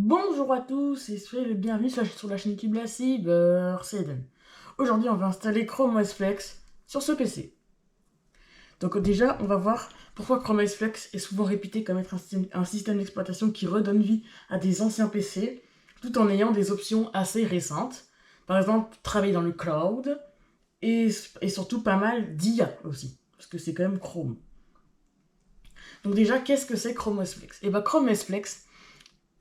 Bonjour à tous et soyez les bienvenus sur la chaîne YouTube La Cyber, c'est Eden. Aujourd'hui, on va installer Chrome OS Flex sur ce PC. Donc déjà, on va voir pourquoi Chrome OS Flex est souvent réputé comme être un système d'exploitation qui redonne vie à des anciens PC, tout en ayant des options assez récentes. Par exemple, travailler dans le cloud et surtout pas mal d'IA aussi, parce que c'est quand même Chrome. Donc déjà, qu'est-ce que c'est Chrome OS Flex? Et bien Chrome OS Flex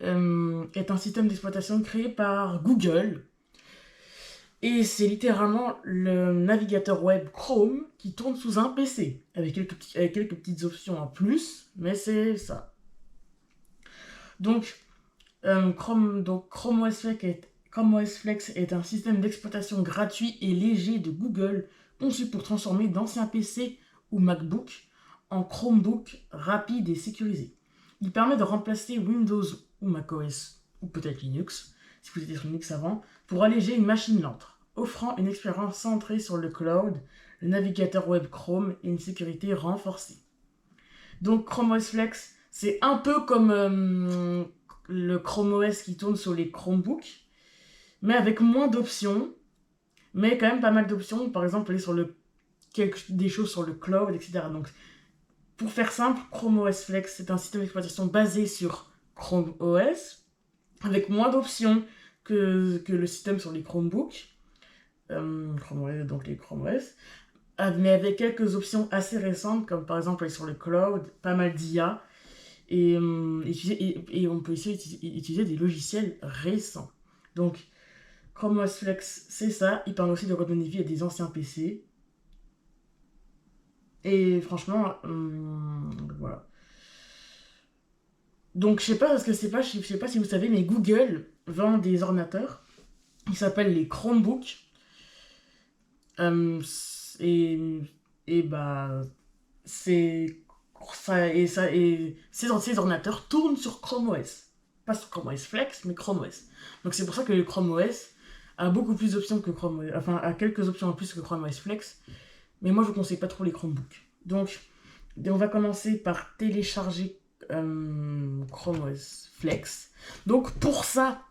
est un système d'exploitation créé par Google. Et c'est littéralement le navigateur web Chrome qui tourne sous un PC, avec quelques petites options en plus, mais c'est ça. Donc, Chrome OS Flex est un système d'exploitation gratuit et léger de Google, conçu pour transformer d'anciens PC ou MacBook en Chromebook rapide et sécurisé. Il permet de remplacer Windows ou macOS, ou peut-être Linux, si vous étiez sur Linux avant, pour alléger une machine lente, offrant une expérience centrée sur le cloud, le navigateur web Chrome et une sécurité renforcée. Donc Chrome OS Flex, c'est un peu comme le Chrome OS qui tourne sur les Chromebooks, mais avec moins d'options, mais quand même pas mal d'options, par exemple aller sur des choses sur le cloud, etc. Donc pour faire simple, Chrome OS Flex, c'est un système d'exploitation basé sur Chrome OS, avec moins d'options que le système sur les Chromebooks, donc les Chrome OS, mais avec quelques options assez récentes, comme par exemple aller sur le cloud, pas mal d'IA, et on peut aussi utiliser des logiciels récents. Donc, Chrome OS Flex, c'est ça. Il permet aussi de redonner vie à des anciens PC. Et franchement, voilà. Donc, je sais pas, parce que je sais pas si vous savez, mais Google vend des ordinateurs. Ils s'appellent les Chromebooks. Euh, et, et bah, c'est ça, ces ordinateurs tournent sur Chrome OS. Pas sur Chrome OS Flex, mais Chrome OS. Donc c'est pour ça que le Chrome OS a beaucoup plus d'options que Chrome OS, enfin a quelques options en plus que Chrome OS Flex. Mais moi je ne conseille pas trop les Chromebooks. Donc on va commencer par télécharger Chrome OS Flex. Donc pour ça,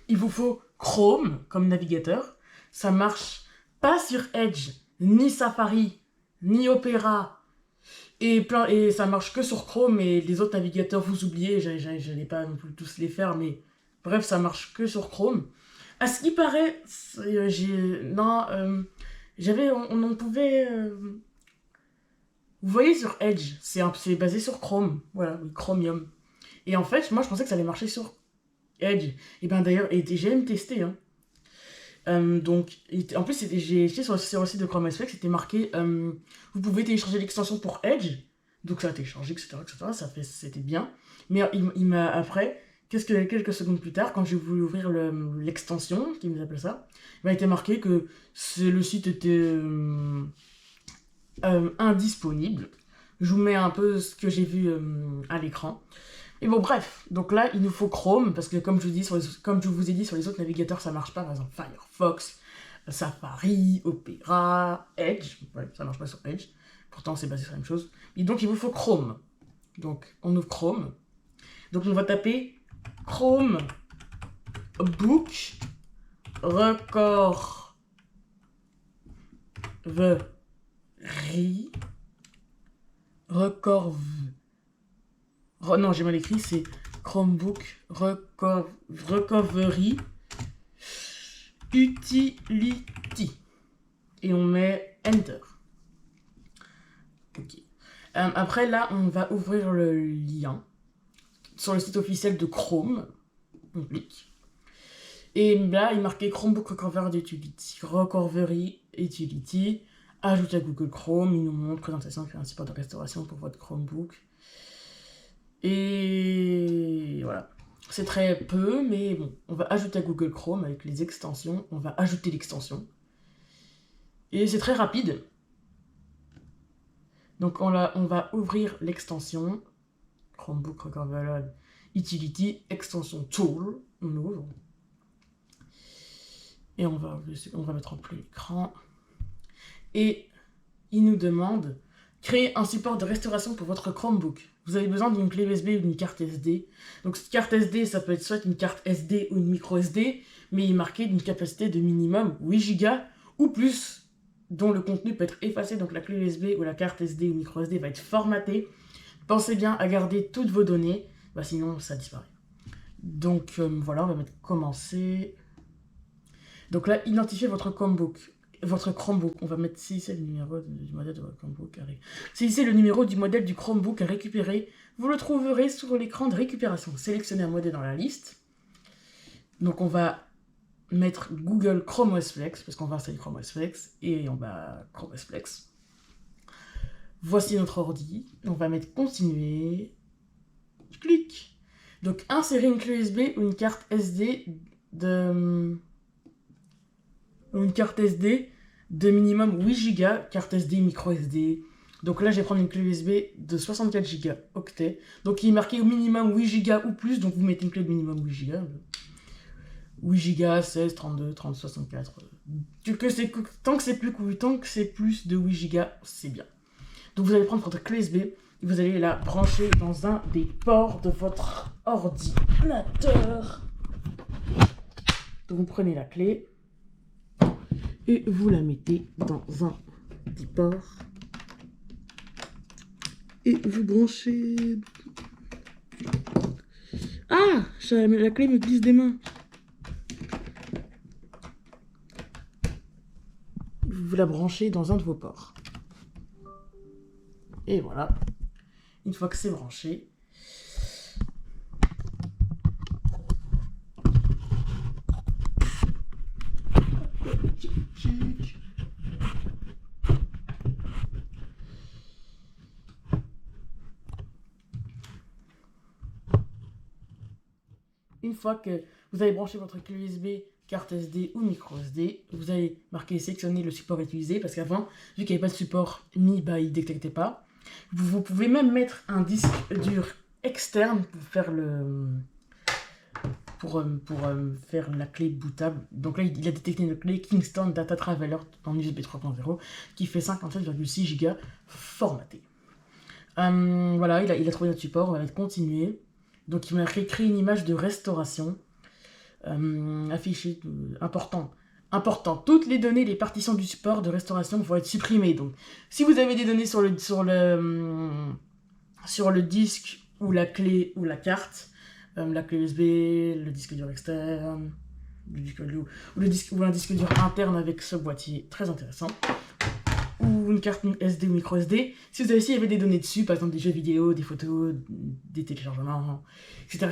il vous faut Chrome comme navigateur. Ça marche pas sur Edge, ni Safari, ni Opera, et ça marche que sur Chrome, et les autres navigateurs, vous oubliez, j'allais pas non plus tous les faire, mais bref, ça marche que sur Chrome. À ce qui paraît, on pouvait... vous voyez sur Edge, c'est basé sur Chrome, voilà, oui, Chromium. Et en fait, moi je pensais que ça allait marcher sur Edge. Et ben d'ailleurs, j'ai même testé, hein. En plus, j'ai été sur le site de Chrome OS Flex, c'était marqué vous pouvez télécharger l'extension pour Edge. Donc ça a téléchargé, etc. C'était bien. Mais il m'a après, quelques secondes plus tard, quand j'ai voulu ouvrir l'extension, qui nous appelle ça, il m'a été marqué que le site était indisponible. Je vous mets un peu ce que j'ai vu à l'écran. Et bon, bref, donc là, il nous faut Chrome, parce que comme je vous ai dit, sur les autres navigateurs, ça marche pas. Par exemple, Firefox, Safari, Opera, Edge. Ouais, ça marche pas sur Edge. Pourtant, c'est basé sur la même chose. Et donc, il vous faut Chrome. Donc, on ouvre Chrome. Donc, on va taper Chrome Book Recovery. Non, j'ai mal écrit, c'est Chromebook Recovery Utility. Et on met Enter. Ok. Après, là, on va ouvrir le lien sur le site officiel de Chrome. On clique. Et là, il est marqué Chromebook Recovery Utility. Ajoute à Google Chrome. Il nous montre présentation et un support de restauration pour votre Chromebook. Et voilà. C'est très peu, mais bon. On va ajouter à Google Chrome avec les extensions. On va ajouter l'extension. Et c'est très rapide. Donc on va ouvrir l'extension. Chromebook Recovery Utility, extension Tool. On ouvre. Et on va mettre en plein écran. Et il nous demande Créer un support de restauration pour votre Chromebook. Vous avez besoin d'une clé USB ou d'une carte SD. Donc cette carte SD, ça peut être soit une carte SD ou une micro SD, mais il est marqué d'une capacité de minimum 8 Go ou plus, dont le contenu peut être effacé. Donc la clé USB ou la carte SD ou micro SD va être formatée. Pensez bien à garder toutes vos données, sinon ça disparaît. Donc voilà, on va mettre commencer. Donc là, identifiez votre Chromebook. On va mettre si c'est le numéro du modèle de votre Chromebook. Si c'est le numéro du modèle du Chromebook à récupérer, vous le trouverez sur l'écran de récupération. Sélectionnez un modèle dans la liste. Donc on va mettre Google Chrome OS Flex, parce qu'on va installer Chrome OS Flex, et on va Chrome OS Flex. Voici notre ordi. On va mettre continuer. Clic. Donc insérer une clé USB ou une carte SD de minimum 8 Go, carte SD, micro SD. Donc là, je vais prendre une clé USB de 64 Go octets. Donc il est marqué au minimum 8 Go ou plus, donc vous mettez une clé de minimum 8 Go. 8 Go, 16, 32, 30, 64. Tant que c'est plus de 8 Go, c'est bien. Donc vous allez prendre votre clé USB et vous allez la brancher dans un des ports de votre ordinateur. Donc vous prenez la clé et vous la mettez dans un des ports et vous branchez. Ah, la clé me glisse des mains. Vous la branchez dans un de vos ports. Et voilà. Une fois que c'est branché, une fois que vous avez branché votre clé USB, carte SD ou micro SD, vous allez marquer sélectionner le support utilisé, parce qu'avant, vu qu'il n'y avait pas de support mis, il ne détectait pas. Vous pouvez même mettre un disque dur externe pour faire faire la clé bootable. Donc là, il a détecté une clé Kingston Data Traveler en USB 3.0 qui fait 57,6 Go formaté. Voilà, il a trouvé notre support, on va mettre continuer. Donc il m'a créé une image de restauration. Affiché, important, toutes les données, les partitions du support de restauration vont être supprimées. Donc si vous avez des données sur le disque ou la clé ou la carte, la clé USB, le disque dur externe, ou un disque dur interne avec ce boîtier très intéressant, ou une carte SD ou micro SD, si vous avez des données dessus, par exemple des jeux vidéo, des photos, des téléchargements, etc.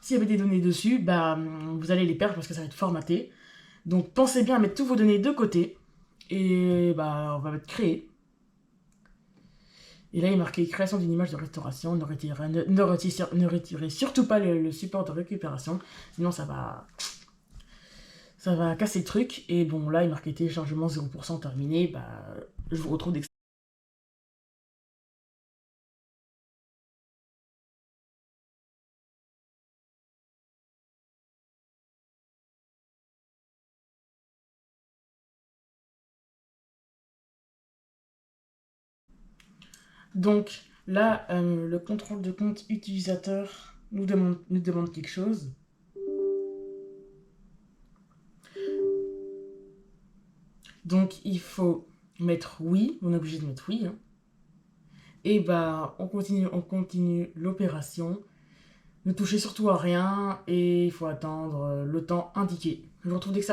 S'il y avait des données dessus, vous allez les perdre parce que ça va être formaté. Donc pensez bien à mettre toutes vos données de côté, et on va mettre créer. Et là, il est marqué création d'une image de restauration. Ne retirez surtout pas le support de récupération, sinon ça va casser le truc. Et bon, là, il est marqué téléchargement 0% terminé. Je vous retrouve dès Donc là, le contrôle de compte utilisateur nous demande quelque chose. Donc il faut mettre oui, on est obligé de mettre oui. Et on continue l'opération. Ne touchez surtout à rien et il faut attendre le temps indiqué. Je vous retrouve dès que ça.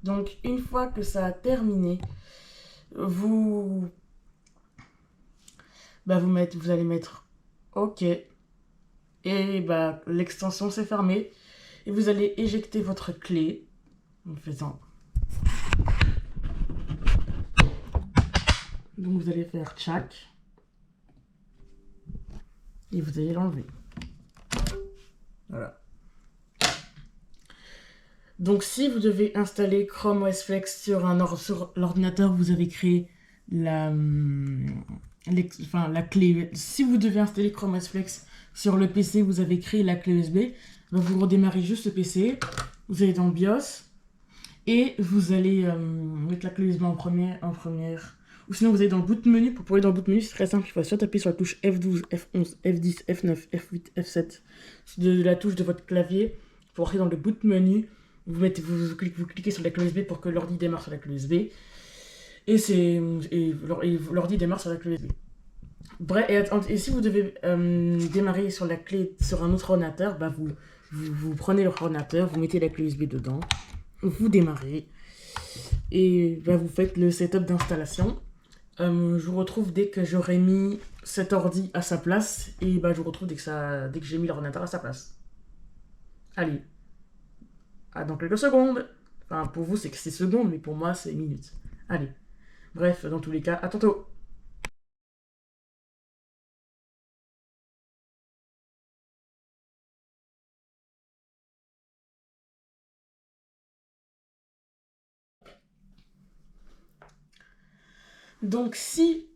Donc une fois que ça a terminé, vous allez mettre OK. et bah, l'extension s'est fermée. Et vous allez éjecter votre clé en faisant. Donc vous allez faire tchac. Et vous allez l'enlever. Voilà. Donc si vous devez installer Chrome OS Flex sur l'ordinateur, vous avez créé la clé. Si vous devez installer Chrome OS Flex sur le PC, vous avez créé la clé USB. Vous redémarrez juste le PC. Vous allez dans le BIOS. Et vous allez mettre la clé USB en première. Ou sinon, vous allez dans le boot menu. Pour aller dans le boot menu, c'est très simple. Il faut soit taper sur la touche F12, F11, F10, F9, F8, F7 de la touche de votre clavier. Pour entrer dans le boot menu, vous cliquez sur la clé USB pour que l'ordi démarre sur la clé USB. Et l'ordi démarre sur la clé USB. Bref, et si vous devez démarrer sur la clé sur un autre ordinateur, bah vous prenez l'ordinateur, vous mettez la clé USB dedans, vous démarrez et bah, vous faites le setup d'installation. Je vous retrouve dès que j'aurai mis cet ordi à sa place et bah, je vous retrouve dès que j'ai mis l'ordinateur à sa place. Allez, dans quelques secondes. Enfin, pour vous, c'est secondes, mais pour moi, c'est minutes. Allez. Bref, dans tous les cas, à tantôt. Donc, si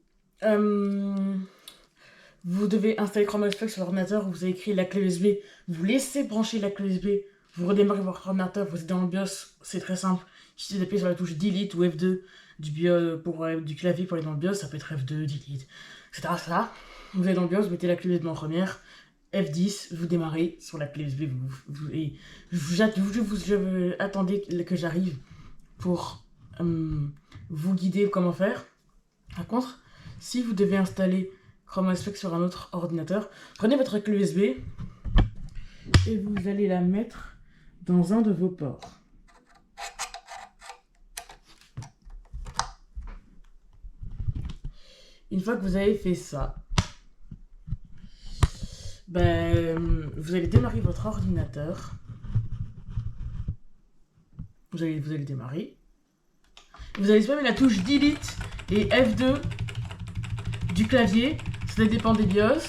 vous devez installer Chrome OS Flex sur l'ordinateur, vous avez créé la clé USB, vous laissez brancher la clé USB, vous redémarrez votre ordinateur, vous êtes dans le BIOS, c'est très simple. Il suffit d'appuyer sur la touche Delete ou F2 du clavier pour aller dans le BIOS, ça peut être F2, Delete, etc. Vous allez dans le BIOS, vous mettez la clé USB en première, F10, vous démarrez sur la clé USB, attendez que j'arrive pour vous guider comment faire. Par contre, si vous devez installer Chrome OS Flex sur un autre ordinateur, prenez votre clé USB et vous allez la mettre dans un de vos ports. Une fois que vous avez fait ça, vous allez démarrer votre ordinateur. Vous allez démarrer. Vous allez spammer la touche Delete et F2 du clavier. Ça dépend des BIOS.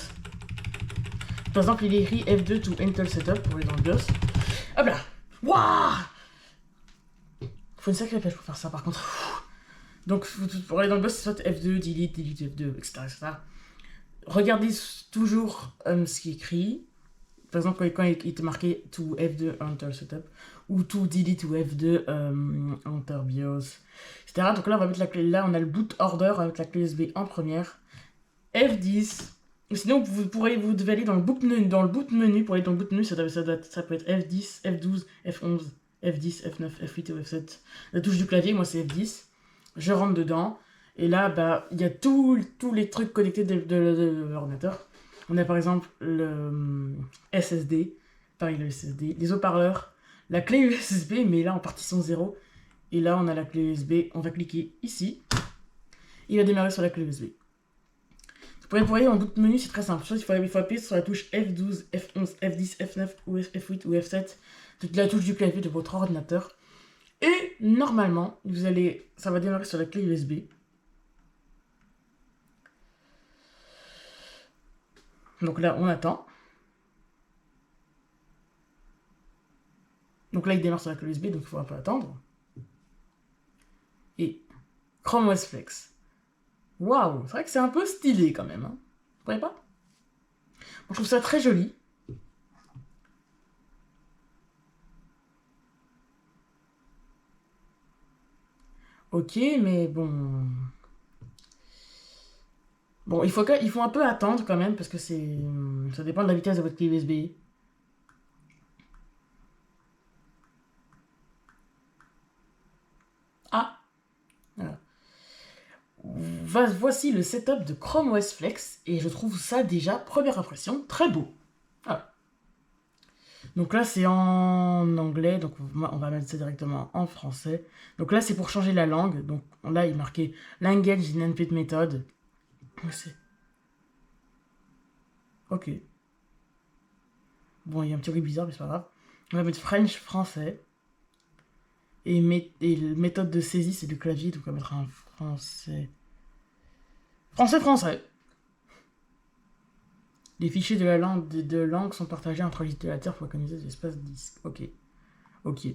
Par exemple, il est écrit F2 to enter setup pour aller dans le BIOS. Hop là. Waouh. Faut une sacrée pêche pour faire ça par contre. Donc pour aller dans le BIOS, c'est soit F2, delete F2, etc. Regardez toujours ce qui est écrit. Par exemple, quand il est marqué to F2 enter setup ou to delete ou F2 enter BIOS, etc. Donc là, on va mettre la clé. Là, on a le boot order avec la clé USB en première. F10. Sinon, vous devez aller dans le boot menu. Pour aller dans le boot menu, ça peut être F10, F12, F11, F10, F9, F8 ou F7. La touche du clavier, moi, c'est F10. Je rentre dedans. Et là, bah, il y a tous les trucs connectés de l'ordinateur. On a par exemple le SSD, les haut-parleurs, la clé USB, mais là en partition 0. Et là, on a la clé USB. On va cliquer ici. Il va démarrer sur la clé USB. Pour aller en boot menu, c'est très simple. Il faut appuyer sur la touche F12, F11, F10, F9, ou F8 ou F7, toute la touche du clavier de votre ordinateur. Et normalement, ça va démarrer sur la clé USB. Donc là, on attend. Donc là, il démarre sur la clé USB, donc il faut un peu attendre. Et Chrome OS Flex. Waouh, c'est vrai que c'est un peu stylé quand même. Hein. Vous croyez pas? Je trouve ça très joli. Ok, mais bon... Bon, il faut un peu attendre quand même, parce que ça dépend de la vitesse de votre clé USB. Ah, voilà. Voici le setup de Chrome OS Flex, et je trouve ça déjà, première impression, très beau. Voilà. Donc là, c'est en anglais, donc on va mettre ça directement en français. Donc là, c'est pour changer la langue. Donc là, il est marqué Language in Input Method. Ok. Bon, il y a un petit bruit bizarre, mais c'est pas grave. On va mettre French, français. Et méthode de saisie, c'est du clavier, donc on va mettre un français. Français. Les fichiers de la langue sont partagés entre l'utilisateur pour organiser des espaces disques. Ok.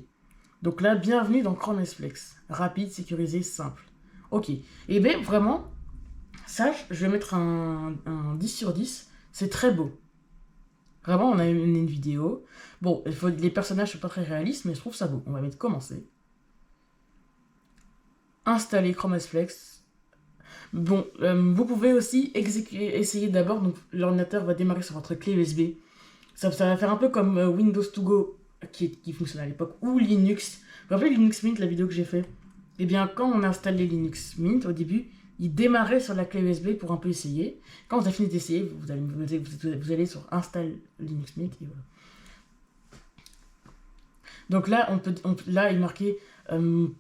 Donc là, bienvenue dans Chrome OS Flex. Rapide, sécurisé, simple. Ok. Et bien, vraiment, ça, je vais mettre un 10 sur 10. C'est très beau. Vraiment, on a une vidéo. Bon, les personnages sont pas très réalistes, mais je trouve ça beau. On va mettre commencer. Installer Chrome OS Flex. Bon, vous pouvez aussi essayer d'abord. Donc, l'ordinateur va démarrer sur votre clé USB. Ça va faire un peu comme Windows To Go qui fonctionnait à l'époque, ou Linux. Vous vous rappelez Linux Mint, la vidéo que j'ai fait? Eh bien, quand on a installé Linux Mint, au début, il démarrait sur la clé USB pour un peu essayer. Quand vous avez fini d'essayer, vous allez sur Install Linux Mint. Et voilà. Donc là, là il est marqué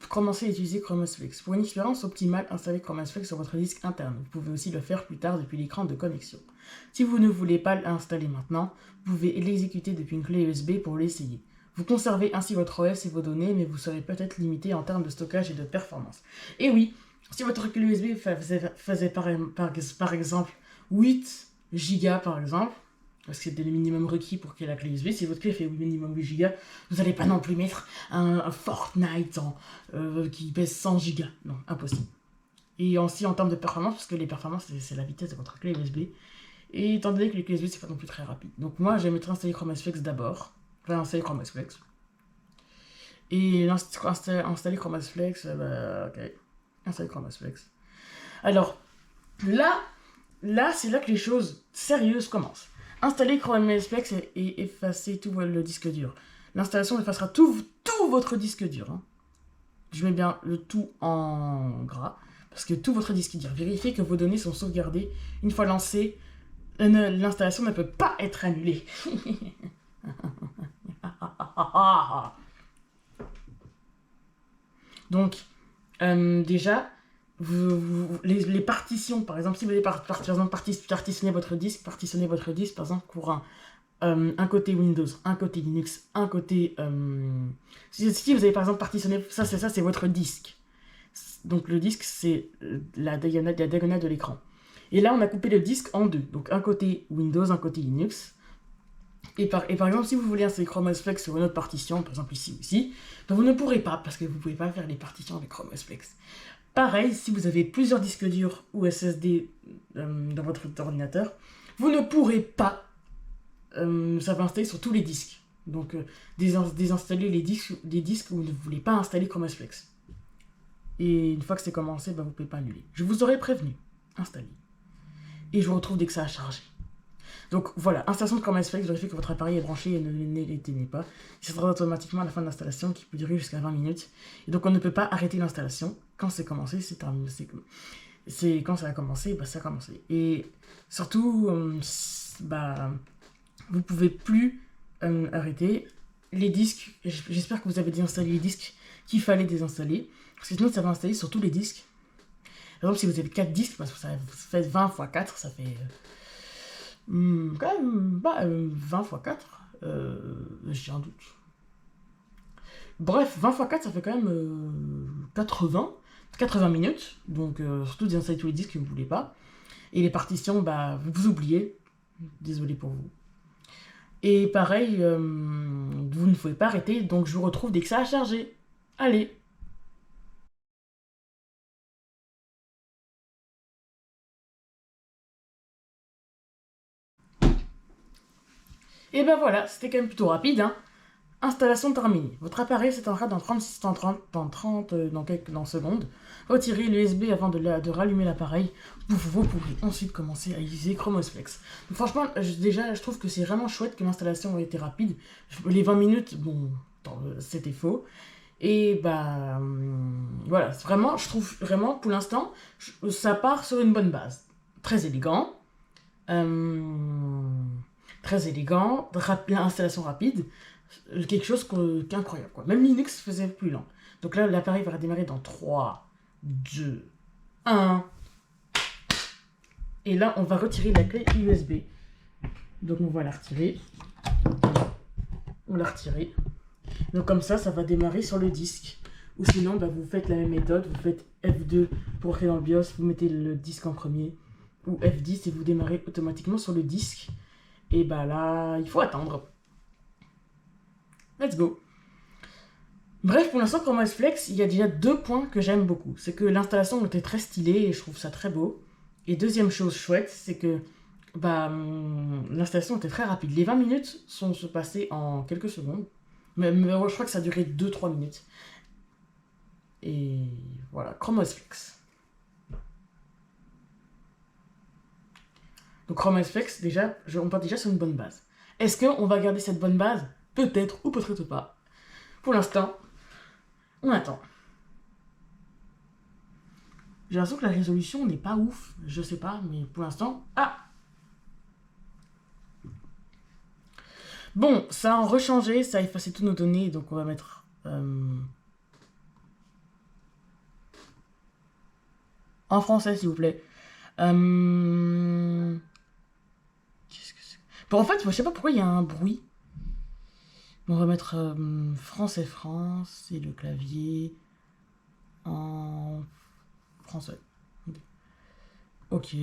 commencer à utiliser Chrome OS Flex. Pour une expérience optimale, installez Chrome OS Flex sur votre disque interne. Vous pouvez aussi le faire plus tard depuis l'écran de connexion. Si vous ne voulez pas l'installer maintenant, vous pouvez l'exécuter depuis une clé USB pour l'essayer. Vous conservez ainsi votre OS et vos données, mais vous serez peut-être limité en termes de stockage et de performance. Et oui, si votre clé USB faisait par exemple 8 Go par exemple, parce que c'est le minimum requis pour qu'il y ait la clé USB, si votre clé fait minimum 8 Go, vous n'allez pas non plus mettre un Fortnite qui pèse 100 Go. Non, impossible. Et aussi en termes de performance, parce que les performances, c'est la vitesse de votre clé USB. Et étant donné que les clés USB, c'est pas non plus très rapide. Donc moi, je vais mettre installer Chrome OS Flex d'abord. Enfin, installer Chrome OS Flex. Et installer Chrome OS Flex, ok. Installer Chrome OS Flex. Alors, là, c'est là que les choses sérieuses commencent. Installer Chrome OS Flex et effacer tout le disque dur. L'installation effacera tout votre disque dur. Hein. Je mets bien le tout en gras. Parce que tout votre disque dur. Vérifiez que vos données sont sauvegardées. Une fois lancées, l'installation ne peut pas être annulée. Donc, déjà, les partitions, par exemple, si vous voulez partitionnez votre disque, par exemple, pour un côté Windows, un côté Linux, un côté... si vous avez par exemple partitionné, ça c'est votre disque. Donc le disque, c'est la diagonale de l'écran. Et là, on a coupé le disque en deux. Donc un côté Windows, un côté Linux. Et par exemple, si vous voulez installer Chrome OS Flex sur une autre partition, par exemple ici ou ici, ben vous ne pourrez pas, parce que vous ne pouvez pas faire les partitions avec Chrome OS Flex. Pareil, si vous avez plusieurs disques durs ou SSD dans votre ordinateur, vous ne pourrez pas ça va installer sur tous les disques. Donc, désinstaller les disques où vous ne voulez pas installer Chrome OS Flex. Et une fois que c'est commencé, ben, vous ne pouvez pas annuler. Je vous aurais prévenu. Installer. Et je vous retrouve dès que ça a chargé. Donc voilà, installation de Chrome OS Flex, vérifiez que votre appareil est branché et ne l'éteignez pas. Il s'arrêtera automatiquement à la fin de l'installation qui peut durer jusqu'à 20 minutes. Et donc on ne peut pas arrêter l'installation. Quand c'est commencé, c'est terminé. Quand ça a commencé, bah, ça a commencé. Et surtout, vous pouvez plus arrêter les disques. J'espère que vous avez désinstallé les disques qu'il fallait désinstaller. Parce que sinon, ça va installer sur tous les disques. Par exemple, si vous avez 4 disques, parce que ça fait 20 x 4, ça fait quand même 20 x 4. J'ai un doute. Bref, 20 x 4, ça fait quand même 80 minutes. Donc, surtout désinstaller tous les disques que vous ne voulez pas. Et les partitions, vous oubliez. Désolé pour vous. Et pareil, vous ne pouvez pas arrêter, donc je vous retrouve dès que ça a chargé. Allez! Et ben voilà, c'était quand même plutôt rapide, hein. Installation terminée. Votre appareil s'éteindra dans 30 secondes. Retirez l'USB avant de rallumer l'appareil. Vous pourrez ensuite commencer à utiliser Chrome OS Flex. Donc, franchement, déjà, je trouve que c'est vraiment chouette que l'installation ait été rapide. Les 20 minutes, bon, c'était faux. Et voilà, vraiment, je trouve vraiment, pour l'instant, ça part sur une bonne base. Très élégant. Installation rapide. Quelque chose d'incroyable, quoi. Même Linux faisait plus lent. Donc là, l'appareil va redémarrer dans 3, 2, 1. Et là, on va retirer la clé USB. Donc on va la retirer. on l'a retiré. Donc comme ça va démarrer sur le disque. Ou sinon, vous faites la même méthode, vous faites F2 pour entrer dans le BIOS, vous mettez le disque en premier, ou F10 et vous démarrez automatiquement sur le disque. Et là, il faut attendre. Let's go. Bref, pour l'instant, Chrome OS Flex, il y a déjà 2 points que j'aime beaucoup. C'est que l'installation était très stylée et je trouve ça très beau. Et deuxième chose chouette, c'est que l'installation était très rapide. Les 20 minutes sont se passer en quelques secondes. Mais je crois que ça a duré 2-3 minutes. Et voilà, Chrome OS Flex. Donc Chrome OS Flex, déjà, on part déjà sur une bonne base. Est-ce qu'on va garder cette bonne base? Peut-être ou peut-être pas. Pour l'instant, on attend. J'ai l'impression que la résolution n'est pas ouf. Je sais pas, mais pour l'instant... Ah! Bon, ça a rechangé, ça a effacé toutes nos données, donc on va mettre... En français, s'il vous plaît. Qu'est-ce que c'est? Bon, en fait, je sais pas pourquoi il y a un bruit. On va mettre France et le clavier en français. Ok.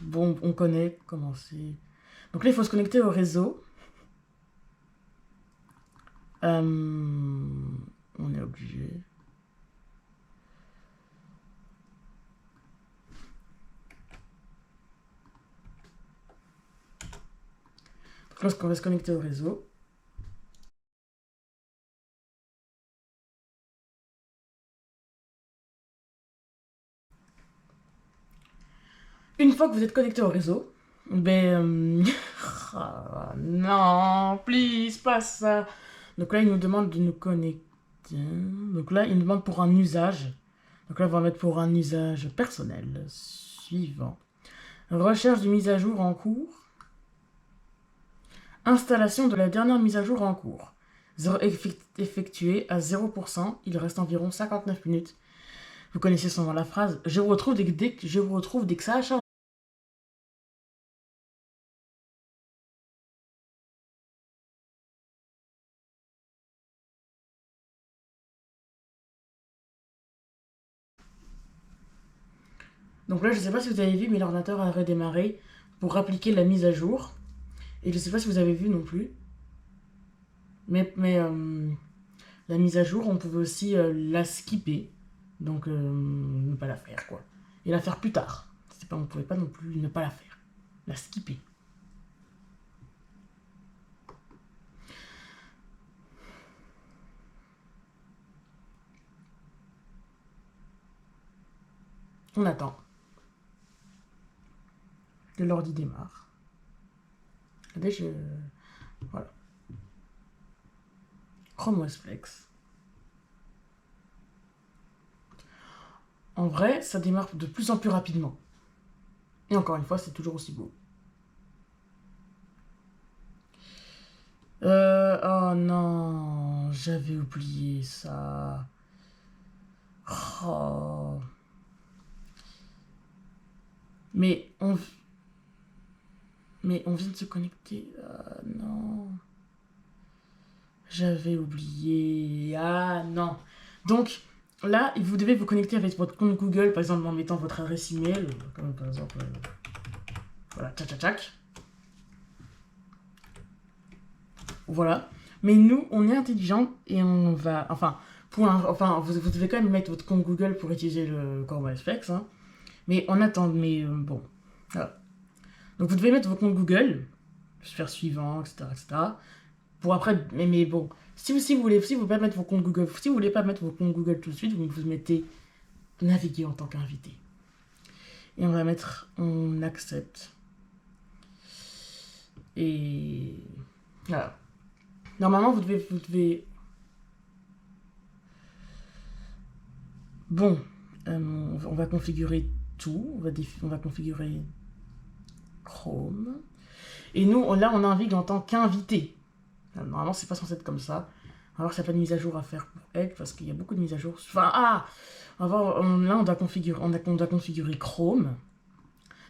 Bon, on connaît comment c'est. Donc là, il faut se connecter au réseau. On est obligé. Donc lorsqu'on va se connecter au réseau. Une fois que vous êtes connecté au réseau, non, please, pas ça. Donc là, il nous demande de nous connecter. Donc là, il nous demande pour un usage. Donc là, on va mettre pour un usage personnel. Suivant. Recherche de mise à jour en cours. Installation de la dernière mise à jour en cours. Effectuée à 0%. Il reste environ 59 minutes. Vous connaissez sûrement la phrase. Je vous retrouve dès que ça a chargé. Donc là, je ne sais pas si vous avez vu, mais l'ordinateur a redémarré pour appliquer la mise à jour. Et je ne sais pas si vous avez vu non plus. Mais la mise à jour, on pouvait aussi la skipper. Donc ne pas la faire, quoi. Et la faire plus tard. On ne pouvait pas non plus ne pas la faire. La skipper. On attend que l'ordi démarre. Regardez, voilà. Chrome OS Flex. En vrai, ça démarre de plus en plus rapidement. Et encore une fois, c'est toujours aussi beau. Oh non, j'avais oublié ça. Oh. Mais on vient de se connecter. Non. J'avais oublié. Ah non. Donc là, vous devez vous connecter avec votre compte Google, par exemple en mettant votre adresse email, comme par exemple, voilà, tchac tchac tchac. Voilà. Mais nous, on est intelligent et on va, vous devez quand même mettre votre compte Google pour utiliser le Chrome OS Flex, hein. Mais on attend, bon, voilà. Donc vous devez mettre votre compte Google, faire suivant, etc., etc. Pour après, mais bon, si vous voulez pas mettre vos comptes Google, si vous voulez pas mettre vos comptes Google tout de suite, vous mettez naviguer en tant qu'invité. Et on va mettre, on accepte. Et voilà. Normalement, vous devez. Bon, on va configurer tout. On va configurer Chrome. Et nous, là, on navigue en tant qu'invité. Normalement, c'est pas censé être comme ça. On va voir s'il n'y a pas de mise à jour à faire pour Edge, parce qu'il y a beaucoup de mises à jour. Enfin, on va voir, là, on doit configurer Chrome.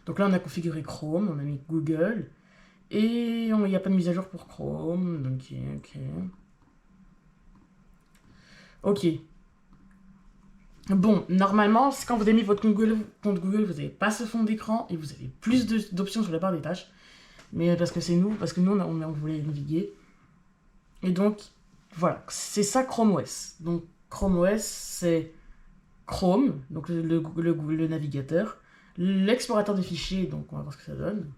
Donc là, on a configuré Chrome, on a mis Google. Et il n'y a pas de mise à jour pour Chrome. Donc, ok. Bon, normalement, quand vous avez mis votre compte Google, vous n'avez pas ce fond d'écran et vous avez plus d'options sur la barre des tâches. Mais parce que nous, on voulait naviguer. Et donc, voilà, c'est ça Chrome OS. Donc, Chrome OS, c'est Chrome, donc le navigateur, l'explorateur de fichiers, donc on va voir ce que ça donne.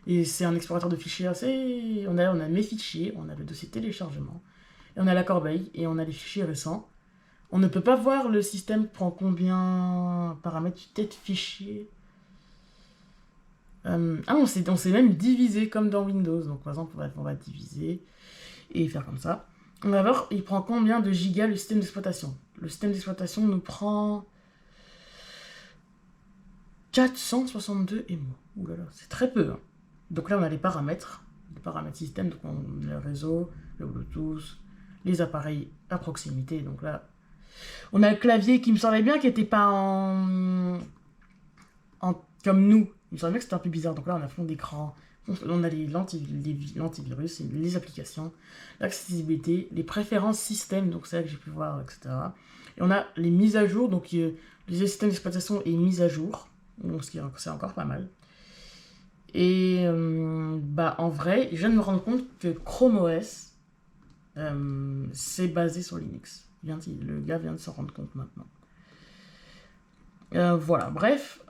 Et c'est un explorateur de fichiers assez... On a mes fichiers, on a le dossier téléchargement, et on a la corbeille, et on a les fichiers récents. On ne peut pas voir le système prend combien paramètres tête fichier. On s'est même divisé comme dans Windows. Donc par exemple, on va diviser et faire comme ça. On va voir, il prend combien de gigas le système d'exploitation. Le système d'exploitation nous prend 462 MO. Ouh là là, c'est très peu. Hein. Donc là, on a les paramètres système. Donc on a le réseau, le Bluetooth, les appareils à proximité. Donc là, on a le clavier qui me semblait bien, qui n'était pas comme nous. Il me semblait que c'était un peu bizarre. Donc là, on a fond d'écran. On a l'antivirus, les applications, l'accessibilité, les préférences système, donc c'est là que j'ai pu voir, etc. Et on a les mises à jour, donc le système d'exploitation est mis à jour, donc c'est encore pas mal. Et en vrai, je viens de me rendre compte que Chrome OS, c'est basé sur Linux. Le gars vient de s'en rendre compte maintenant. Voilà, bref,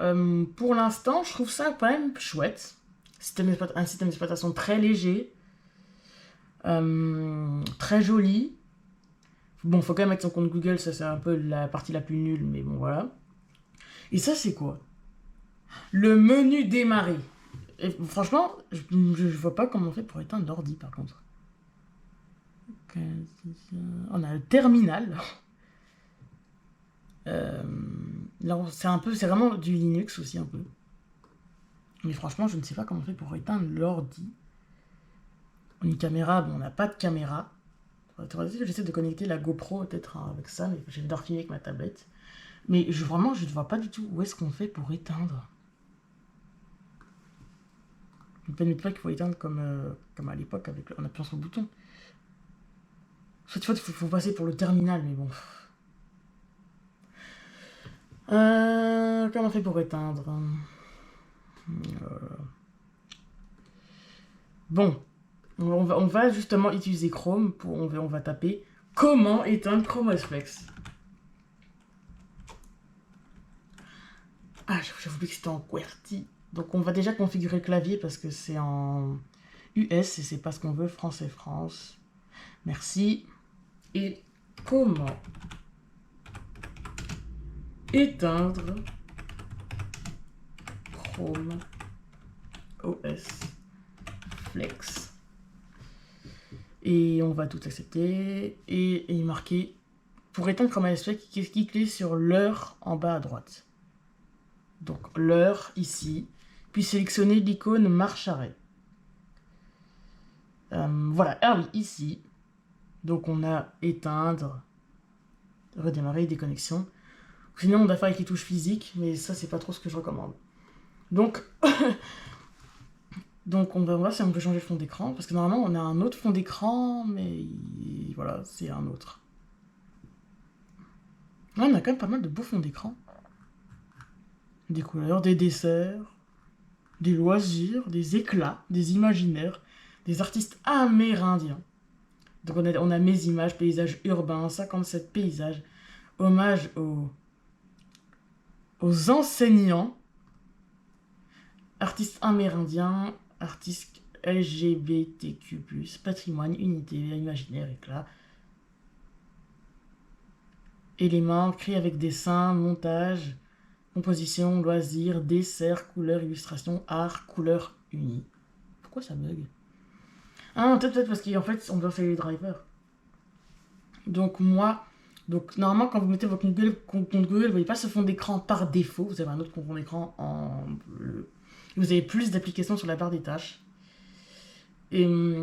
pour l'instant, je trouve ça quand même chouette. Un système d'exploitation très léger, très joli. Bon, faut quand même mettre son compte Google, ça c'est un peu la partie la plus nulle, mais bon, voilà. Et ça, c'est quoi? Le menu démarrer. Et franchement, je vois pas comment on fait pour éteindre l'ordi, par contre. On a le terminal. C'est vraiment du Linux aussi, un peu. Mais franchement, je ne sais pas comment on fait pour éteindre l'ordi. Une caméra, bon, on n'a pas de caméra. J'essaie de connecter la GoPro peut-être avec ça, mais j'ai de filmer avec ma tablette. Mais vraiment, je ne vois pas du tout où est-ce qu'on fait pour éteindre. Je ne peux pas qu'il faut éteindre comme à l'époque en appuyant sur le bouton. Cette fois, il faut passer pour le terminal, mais bon. Comment on fait pour éteindre? Bon, on va justement utiliser Chrome. On va taper comment éteindre Chrome OS Flex. Ah, j'ai oublié que c'était en QWERTY. Donc on va déjà configurer le clavier parce que c'est en US et c'est pas ce qu'on veut. France et France. Merci. Et comment éteindre Chrome OS Flex. Et on va tout accepter. Et il est marqué pour éteindre Chrome OS Flex, cliquez sur l'heure en bas à droite. Donc l'heure ici. Puis sélectionnez l'icône marche arrêt. Voilà. Ah oui, ici. Donc on a éteindre, redémarrer, déconnexion. Sinon on doit faire avec les touches physiques, mais ça c'est pas trop ce que je recommande. Donc, on va voir si on peut changer le fond d'écran, parce que normalement on a un autre fond d'écran, mais voilà, c'est un autre. Là, on a quand même pas mal de beaux fonds d'écran. Des couleurs, des desserts, des loisirs, des éclats, des imaginaires, des artistes amérindiens. Donc on a mes images, paysages urbains, 57 paysages, hommage aux enseignants, artistes amérindiens, artistes LGBTQ+, patrimoine, unité, imaginaire, éclat, éléments, créés avec dessin, montage, composition, loisirs, dessert, couleurs, illustration, art, couleurs unies. Pourquoi ça bug? Ah, peut-être parce qu'en fait, on doit faire les drivers. Donc normalement, quand vous mettez votre compte Google, vous ne voyez pas ce fond d'écran par défaut. Vous avez un autre fond d'écran en bleu. Vous avez plus d'applications sur la barre des tâches. Mais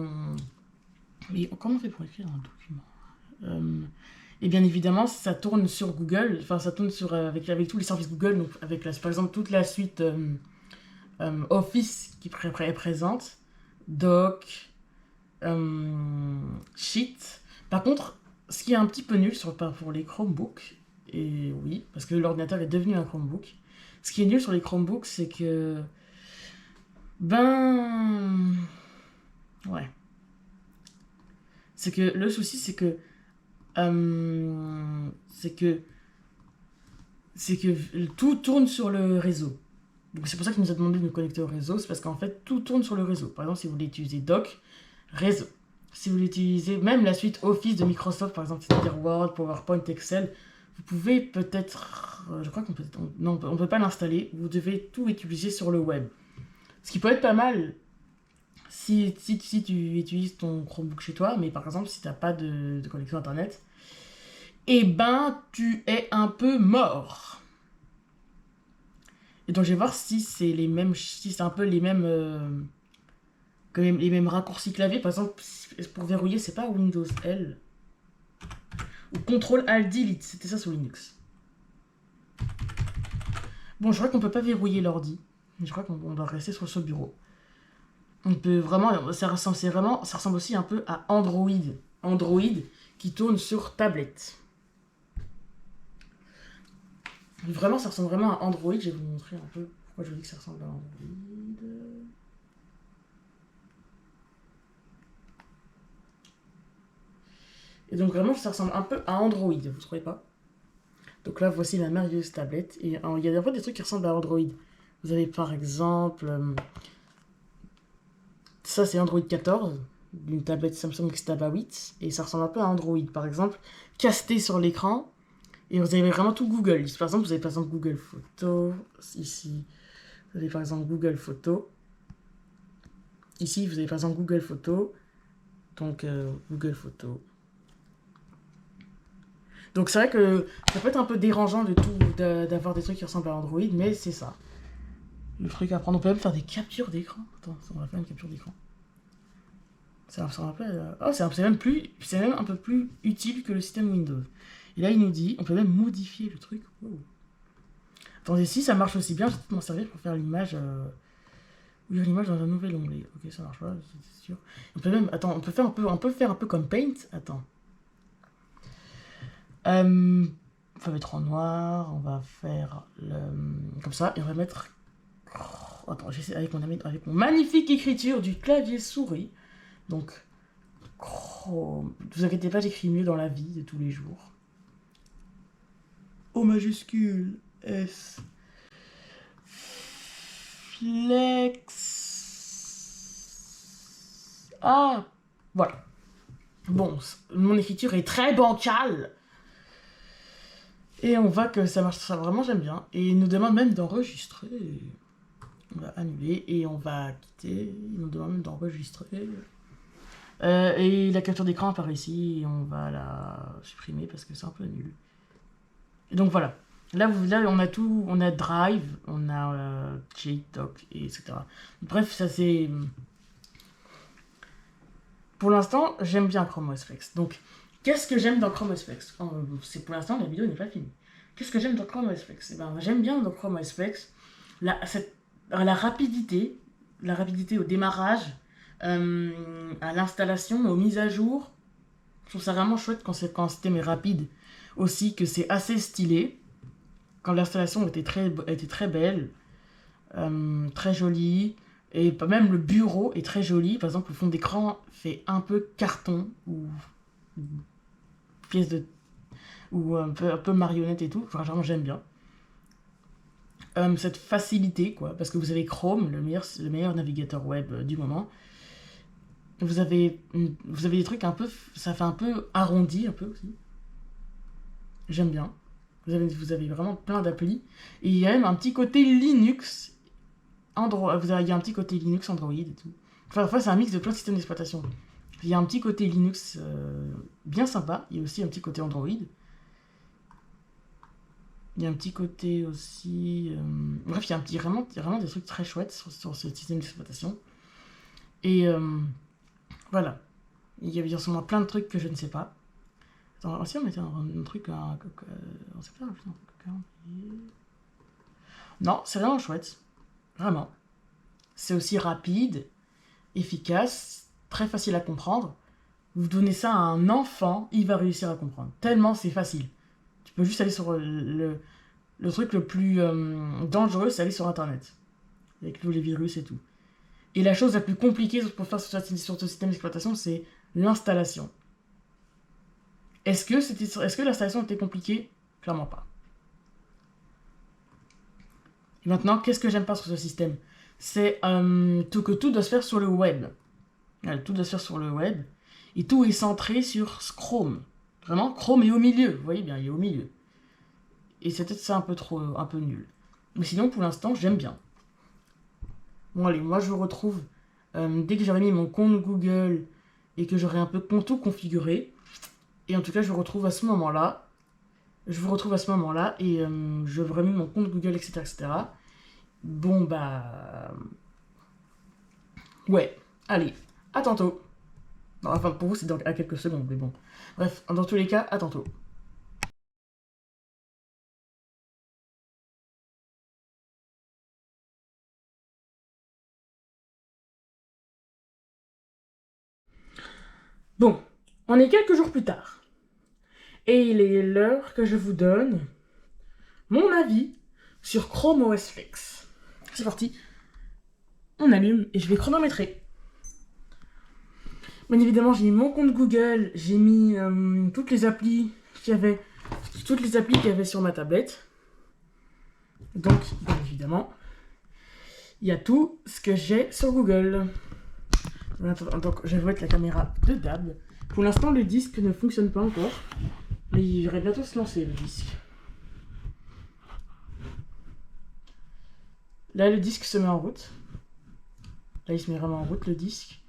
comment on fait pour écrire un document? Et bien évidemment, ça tourne sur Google. Enfin, ça tourne avec tous les services Google. Donc, par exemple, toute la suite Office qui est présente, Doc, Sheet. Par contre, ce qui est un petit peu nul pour les Chromebooks, et oui, parce que l'ordinateur est devenu un Chromebook, ce qui est nul sur les Chromebooks, c'est que... Ouais. C'est que le souci, c'est que... tout tourne sur le réseau. Donc c'est pour ça qu'il nous a demandé de nous connecter au réseau, c'est parce qu'en fait, tout tourne sur le réseau. Par exemple, si vous voulez utiliser Doc, réseau. Si vous voulez utiliser même la suite Office de Microsoft, par exemple, c'est-à-dire Word, PowerPoint, Excel, vous pouvez peut-être... je crois qu'on peut... Non, on ne peut pas l'installer. Vous devez tout utiliser sur le web. Ce qui peut être pas mal si tu utilises ton Chromebook chez toi, mais par exemple, si tu n'as pas de connexion Internet, eh ben, tu es un peu mort. Et donc, je vais voir si c'est les mêmes... Si c'est un peu les mêmes... les mêmes raccourcis clavier. Par exemple, pour verrouiller, c'est pas Windows L ou Ctrl Alt Delete, c'était ça sur Linux. Bon, je crois qu'on peut pas verrouiller l'ordi, mais je crois qu'on doit rester sur ce bureau. On peut vraiment, ça ressemble aussi un peu à Android. Android qui tourne sur tablette. Vraiment, ça ressemble vraiment à Android. Je vais vous montrer un peu pourquoi je vous dis que ça ressemble à Android. Et donc vraiment, ça ressemble un peu à Android, vous trouvez pas? Donc là, voici la merveilleuse tablette. Et il y a des trucs qui ressemblent à Android. Vous avez par exemple... ça, c'est Android 14, d'une tablette Samsung Xtaba 8. Et ça ressemble un peu à Android. Par exemple, casté sur l'écran. Et vous avez vraiment tout Google. Ici, par exemple, vous avez par exemple Google Photos. Ici, vous avez par exemple Google Photos. Ici, vous avez par exemple Google Photos. Donc, Google Photos. Donc c'est vrai que ça peut être un peu dérangeant d'avoir des trucs qui ressemblent à Android, mais c'est ça. Le truc à prendre. On peut même faire des captures d'écran. Attends, on va faire une capture d'écran. C'est même un peu plus utile que le système Windows. Et là, il nous dit, on peut même modifier le truc. Wow. Attendez, si ça marche aussi bien, je vais peut-être m'en servir pour faire l'image. Ouvrir l'image dans un nouvel onglet. Ok, ça marche pas, c'est sûr. On peut même, attends, on peut faire un peu comme Paint. Attends. On va mettre en noir, on va faire comme ça, et on va mettre... Oh, attends, j'essaie avec mon magnifique écriture du clavier souris. Donc, vous inquiétez pas, j'écris mieux dans la vie de tous les jours. O majuscule, S, flex... Ah, voilà. Bon, mon écriture est très bancale. Et on voit que ça marche, ça vraiment j'aime bien. Et il nous demande même d'enregistrer. On va annuler et on va quitter. Il nous demande même d'enregistrer. Et la capture d'écran apparaît ici et on va la supprimer parce que c'est un peu nul. Et donc voilà. Là on a tout. On a Drive, on a JDoc, etc. Bref, ça c'est... Pour l'instant, j'aime bien Chrome OS Flex. Donc... Qu'est-ce que j'aime dans Chrome OS Flex? C'est pour l'instant, la vidéo n'est pas finie. Qu'est-ce que j'aime dans Chrome OS Flex? J'aime bien dans Chrome OS Flex la rapidité au démarrage, à l'installation, aux mises à jour. Je trouve ça vraiment chouette quand le système est rapide. Aussi que c'est assez stylé. Quand l'installation était très belle, très jolie. Et même le bureau est très joli. Par exemple, le fond d'écran fait un peu carton ou pièce de... ou un peu marionnette et tout. Enfin, vraiment, j'aime bien. Cette facilité, quoi. Parce que vous avez Chrome, le meilleur navigateur web du moment. Vous avez des trucs un peu... Ça fait un peu arrondi, un peu aussi. J'aime bien. Vous avez vraiment plein d'applis. Et il y a même un petit côté Linux. Android. Il y a un petit côté Linux, Android et tout. Enfin, c'est un mix de plein de systèmes d'exploitation. Il y a un petit côté Linux bien sympa. Il y a aussi un petit côté Android. Il y a un petit côté aussi... Bref, il y a vraiment des trucs très chouettes sur ce système d'exploitation. Et voilà. Il y a sûrement plein de trucs que je ne sais pas. Attends, si on mettait un truc... on sait pas, non, c'est vraiment chouette. Vraiment. c'est aussi rapide, efficace, très facile à comprendre. Vous donnez ça à un enfant, il va réussir à comprendre. Tellement c'est facile. Tu peux juste aller sur le truc le plus dangereux, c'est aller sur Internet. Avec tous les virus et tout. Et la chose la plus compliquée pour faire sur ce système d'exploitation, c'est l'installation. Est-ce que l'installation était compliquée? Clairement pas. Et maintenant, qu'est-ce que j'aime pas sur ce système? C'est que tout doit se faire sur le web. Tout doit se faire sur le web. Et tout est centré sur Chrome. Vraiment, Chrome est au milieu. Vous voyez bien, il est au milieu. Et c'est peut-être ça un peu nul. Mais sinon, pour l'instant, j'aime bien. Bon, allez, moi je vous retrouve dès que j'aurai mis mon compte Google et que j'aurai un peu tout configuré. Et en tout cas, je vous retrouve à ce moment-là. Et j'aurai mis mon compte Google, etc., etc. Bon, bah... Ouais, allez, à tantôt. Non, enfin, pour vous, c'est à quelques secondes, mais bon. Bref, dans tous les cas, à tantôt. Bon, on est quelques jours plus tard. Et il est l'heure que je vous donne mon avis sur Chrome OS Flex. C'est parti. On allume et je vais chronométrer. Bien évidemment, j'ai mis mon compte Google, j'ai mis toutes les applis qu'il y avait sur ma tablette. Donc, bien évidemment, il y a tout ce que j'ai sur Google. Donc, je vais mettre la caméra de Dab. Pour l'instant, le disque ne fonctionne pas encore, mais il va bientôt se lancer, le disque. Là, le disque se met en route. Là, il se met vraiment en route, le disque.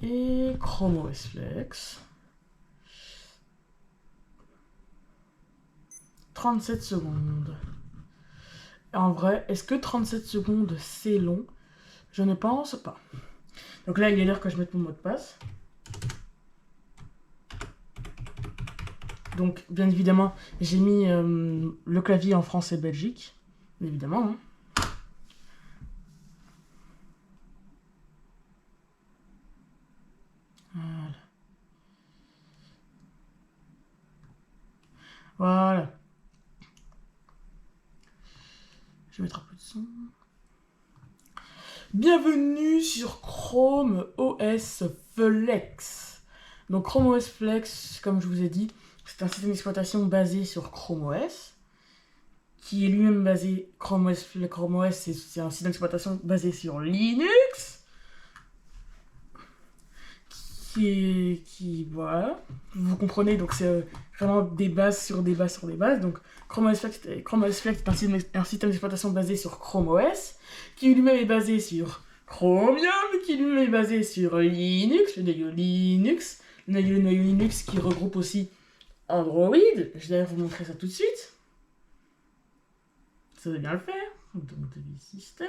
Et Chrome OS Flex. 37 secondes. En vrai, est-ce que 37 secondes, c'est long? Je ne pense pas. Donc là, il est l'heure que je mette mon mot de passe. Donc, bien évidemment, j'ai mis le clavier en France et Belgique. Bien évidemment, hein. Voilà. Je vais mettre un peu de son. Bienvenue sur Chrome OS Flex. Donc Chrome OS Flex, comme je vous ai dit, c'est un système d'exploitation basé sur Chrome OS, qui est lui-même basé, Chrome OS, c'est un système d'exploitation basé sur Linux, voilà, vous comprenez, donc c'est vraiment des bases sur des bases sur des bases. Donc Chrome OS Flex est un système d'exploitation basé sur Chrome OS, qui lui-même est basé sur Chromium, qui lui-même est basé sur Linux, le noyau Linux qui regroupe aussi Android. Je vais d'ailleurs vous montrer ça tout de suite. Ça va bien le faire. Donc, système.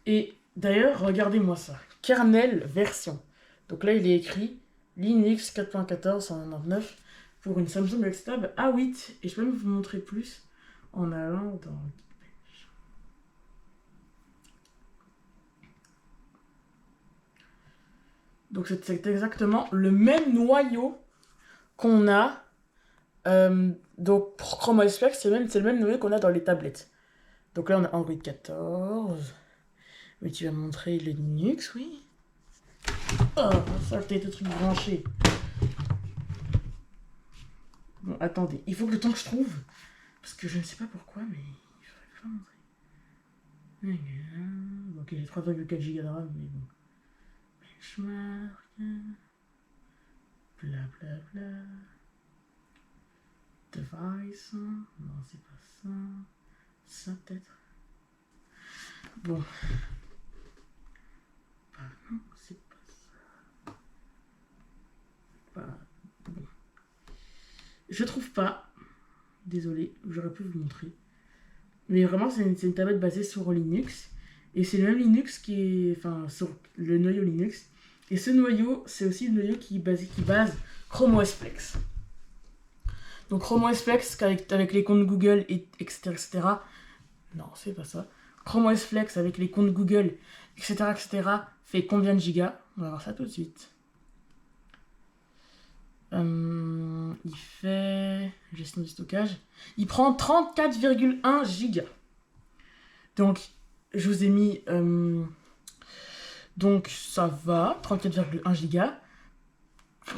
Et d'ailleurs, regardez-moi ça. Kernel version. Donc là, il est écrit Linux 4.14.199 pour une Samsung Galaxy Tab A8. Et je peux même vous montrer plus en allant dans... Donc c'est exactement le même noyau qu'on a. Donc pour Chrome OS Flex, c'est le même noyau qu'on a dans les tablettes. Donc là, on a Android 14. Mais tu vas me montrer le Linux, oui. Oh, ça, t'as été truc branché. Bon, attendez. Il faut que le temps que je trouve. Parce que je ne sais pas pourquoi, mais il faudrait pas montrer. Ok, j'ai 3,4 Go de RAM, mais bon. Benchmark. Blablabla. Device. Non, c'est pas ça. Ça, peut-être. Bon. Non, c'est pas ça. Bon. Je trouve pas. Désolé, j'aurais pu vous montrer. Mais vraiment, c'est une tablette basée sur Linux. Et c'est le même Linux qui est... Enfin, sur le noyau Linux. Et ce noyau, c'est aussi le noyau qui base Chrome OS Flex. Donc Chrome OS Flex, avec les comptes Google, etc., etc. Non, c'est pas ça. Chrome OS Flex avec les comptes Google, etc., fait combien de gigas? On va voir ça tout de suite. Il fait gestion du stockage. Il prend 34,1 gigas. Donc, je vous ai mis... donc, ça va, 34,1 gigas.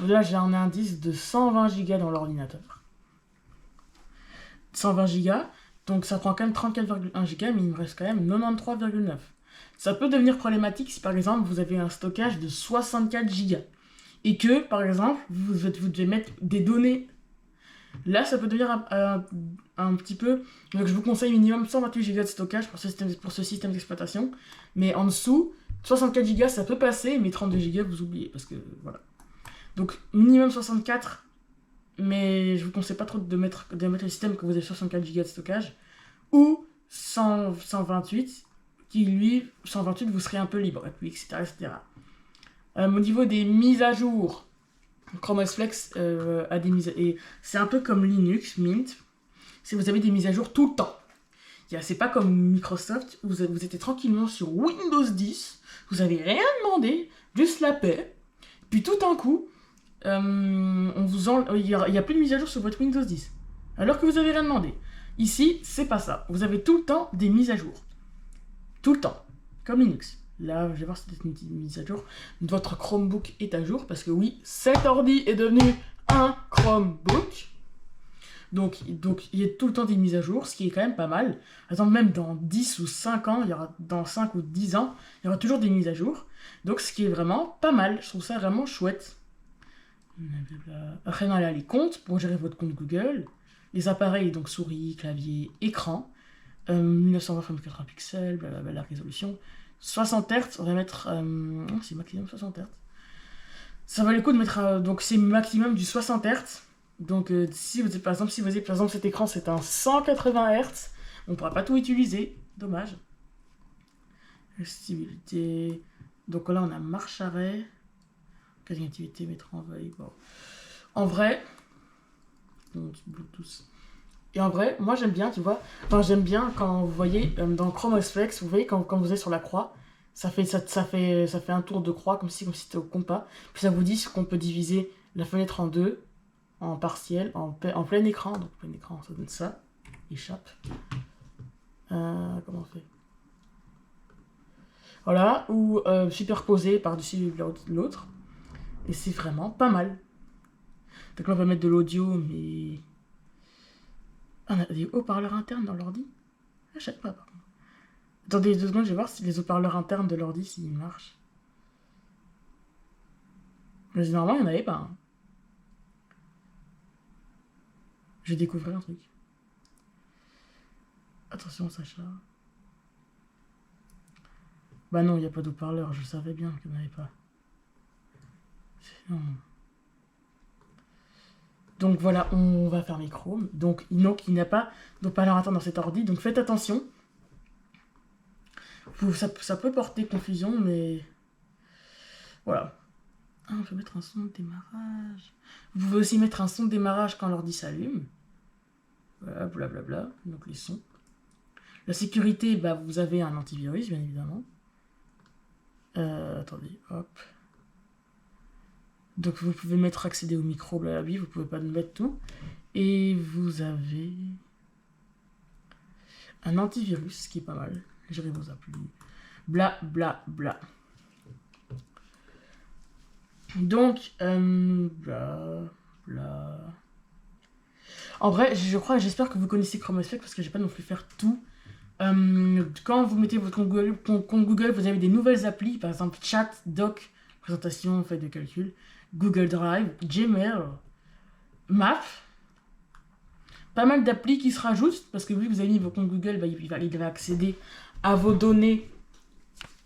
Là, j'ai un indice de 120 gigas dans l'ordinateur. 120 gigas. Donc, ça prend quand même 34,1 gigas, mais il me reste quand même 93,9. Ça peut devenir problématique si, par exemple, vous avez un stockage de 64 gigas. Et que, par exemple, vous devez mettre des données. Là, ça peut devenir un petit peu... Donc, je vous conseille minimum 128 Go de stockage pour ce système d'exploitation. Mais en dessous, 64 Go, ça peut passer, mais 32 Go, vous oubliez. Parce que, voilà. Donc, minimum 64. Mais je vous conseille pas trop de mettre le système que vous avez 64 Go de stockage. Ou 128, qui lui, 128, vous serez un peu libre. Et puis, etc., etc. Au niveau des mises à jour, Chrome OS Flex a des mises à... Et c'est un peu comme Linux, Mint, si vous avez des mises à jour tout le temps. C'est pas comme Microsoft, vous étiez tranquillement sur Windows 10, vous avez rien demandé, juste la paix, puis tout d'un coup, il y a plus de mise à jour sur votre Windows 10, alors que vous avez rien demandé. Ici, c'est pas ça, vous avez tout le temps des mises à jour. Tout le temps, comme Linux. Là, je vais voir si c'est une mise à jour. Votre Chromebook est à jour, parce que oui, cet ordi est devenu un Chromebook. Donc, il y a tout le temps des mises à jour, ce qui est quand même pas mal. Par exemple, même dans 10 ou 5 ans, dans 5 ou 10 ans, il y aura toujours des mises à jour. Donc, ce qui est vraiment pas mal. Je trouve ça vraiment chouette. Après, là, les comptes, pour gérer votre compte Google. Les appareils, donc souris, clavier, écran. 1920 x 80 pixels, blablabla, la résolution. 60 Hz, on va mettre... c'est maximum 60 Hz. Ça va le coup de mettre... donc c'est maximum du 60 Hz. Donc si vous avez, par exemple, cet écran c'est un 180 Hz, on ne pourra pas tout utiliser. Dommage. Accessibilité... Donc là on a marche arrêt. Connectivité, mettre en veille. Bon. En vrai... Donc, Bluetooth... Et en vrai, moi j'aime bien, tu vois, j'aime bien quand vous voyez dans Chrome OS Flex, vous voyez quand vous êtes sur la croix, ça fait un tour de croix comme si c'était au compas, puis ça vous dit qu'on peut diviser la fenêtre en deux, en partiel, en plein écran, donc plein écran ça donne ça, échappe. Comment on fait? Voilà, ou superposé par-dessus l'autre, et c'est vraiment pas mal. Donc là on va mettre de l'audio, mais... On a des haut-parleurs internes dans l'ordi? Je sais pas, par contre. Attendez 2 secondes, je vais voir si les haut-parleurs internes de l'ordi, s'ils marchent. Mais normalement, il n'y en avait pas. Hein. J'ai découvert un truc. Attention, Sacha. Bah non, il n'y a pas d'haut-parleur, je savais bien qu'il n'y en avait pas. Non. Donc voilà, on va fermer Chrome. Donc il n'y a pas d'haut-parleur interne dans cet ordi, donc faites attention. Ça peut porter confusion, mais... Voilà. Ah, on peut mettre un son de démarrage. Vous pouvez aussi mettre un son de démarrage quand l'ordi s'allume. Voilà, blablabla. Donc les sons. La sécurité, bah vous avez un antivirus, bien évidemment. Attendez, hop. Donc vous pouvez mettre accéder au micro, blablabla, vous pouvez pas mettre tout. Et vous avez un antivirus, ce qui est pas mal. Gérer vos applis. Bla bla bla. Donc, bla bla. En vrai, j'espère que vous connaissez Chrome OS Flex parce que j'ai pas non plus faire tout. Quand vous mettez votre compte Google, vous avez des nouvelles applis, par exemple Chat, Doc, présentation, feuille de calcul, Google Drive, Gmail, Map. Pas mal d'applis qui se rajoutent parce que vu que vous avez mis votre compte Google, bah, il va accéder à vos données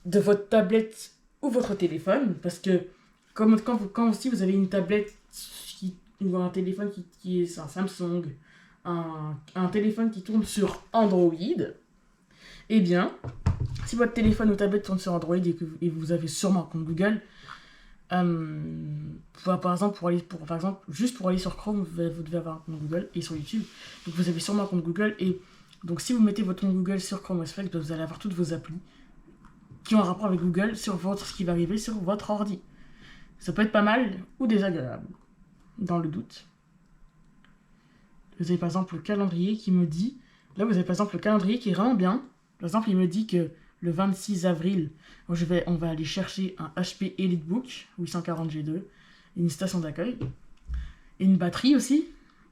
de votre tablette ou votre téléphone. Parce que quand aussi vous avez une tablette ou un téléphone qui est un Samsung, un téléphone qui tourne sur Android, eh bien, si votre téléphone ou tablette tourne sur Android et vous avez sûrement un compte Google, par exemple, juste pour aller sur Chrome, vous devez avoir un compte Google et sur YouTube. Donc vous avez sûrement un compte Google et Donc si vous mettez votre compte Google sur Chrome OS Flex, vous allez avoir toutes vos applis qui ont un rapport avec Google sur ce qui va arriver sur votre ordi. Ça peut être pas mal ou désagréable, dans le doute. Vous avez par exemple le calendrier qui me dit... Là, vous avez par exemple le calendrier qui est vraiment bien. Par exemple, il me dit que le 26 avril, on va aller chercher un HP EliteBook 840G2, une station d'accueil, et une batterie aussi.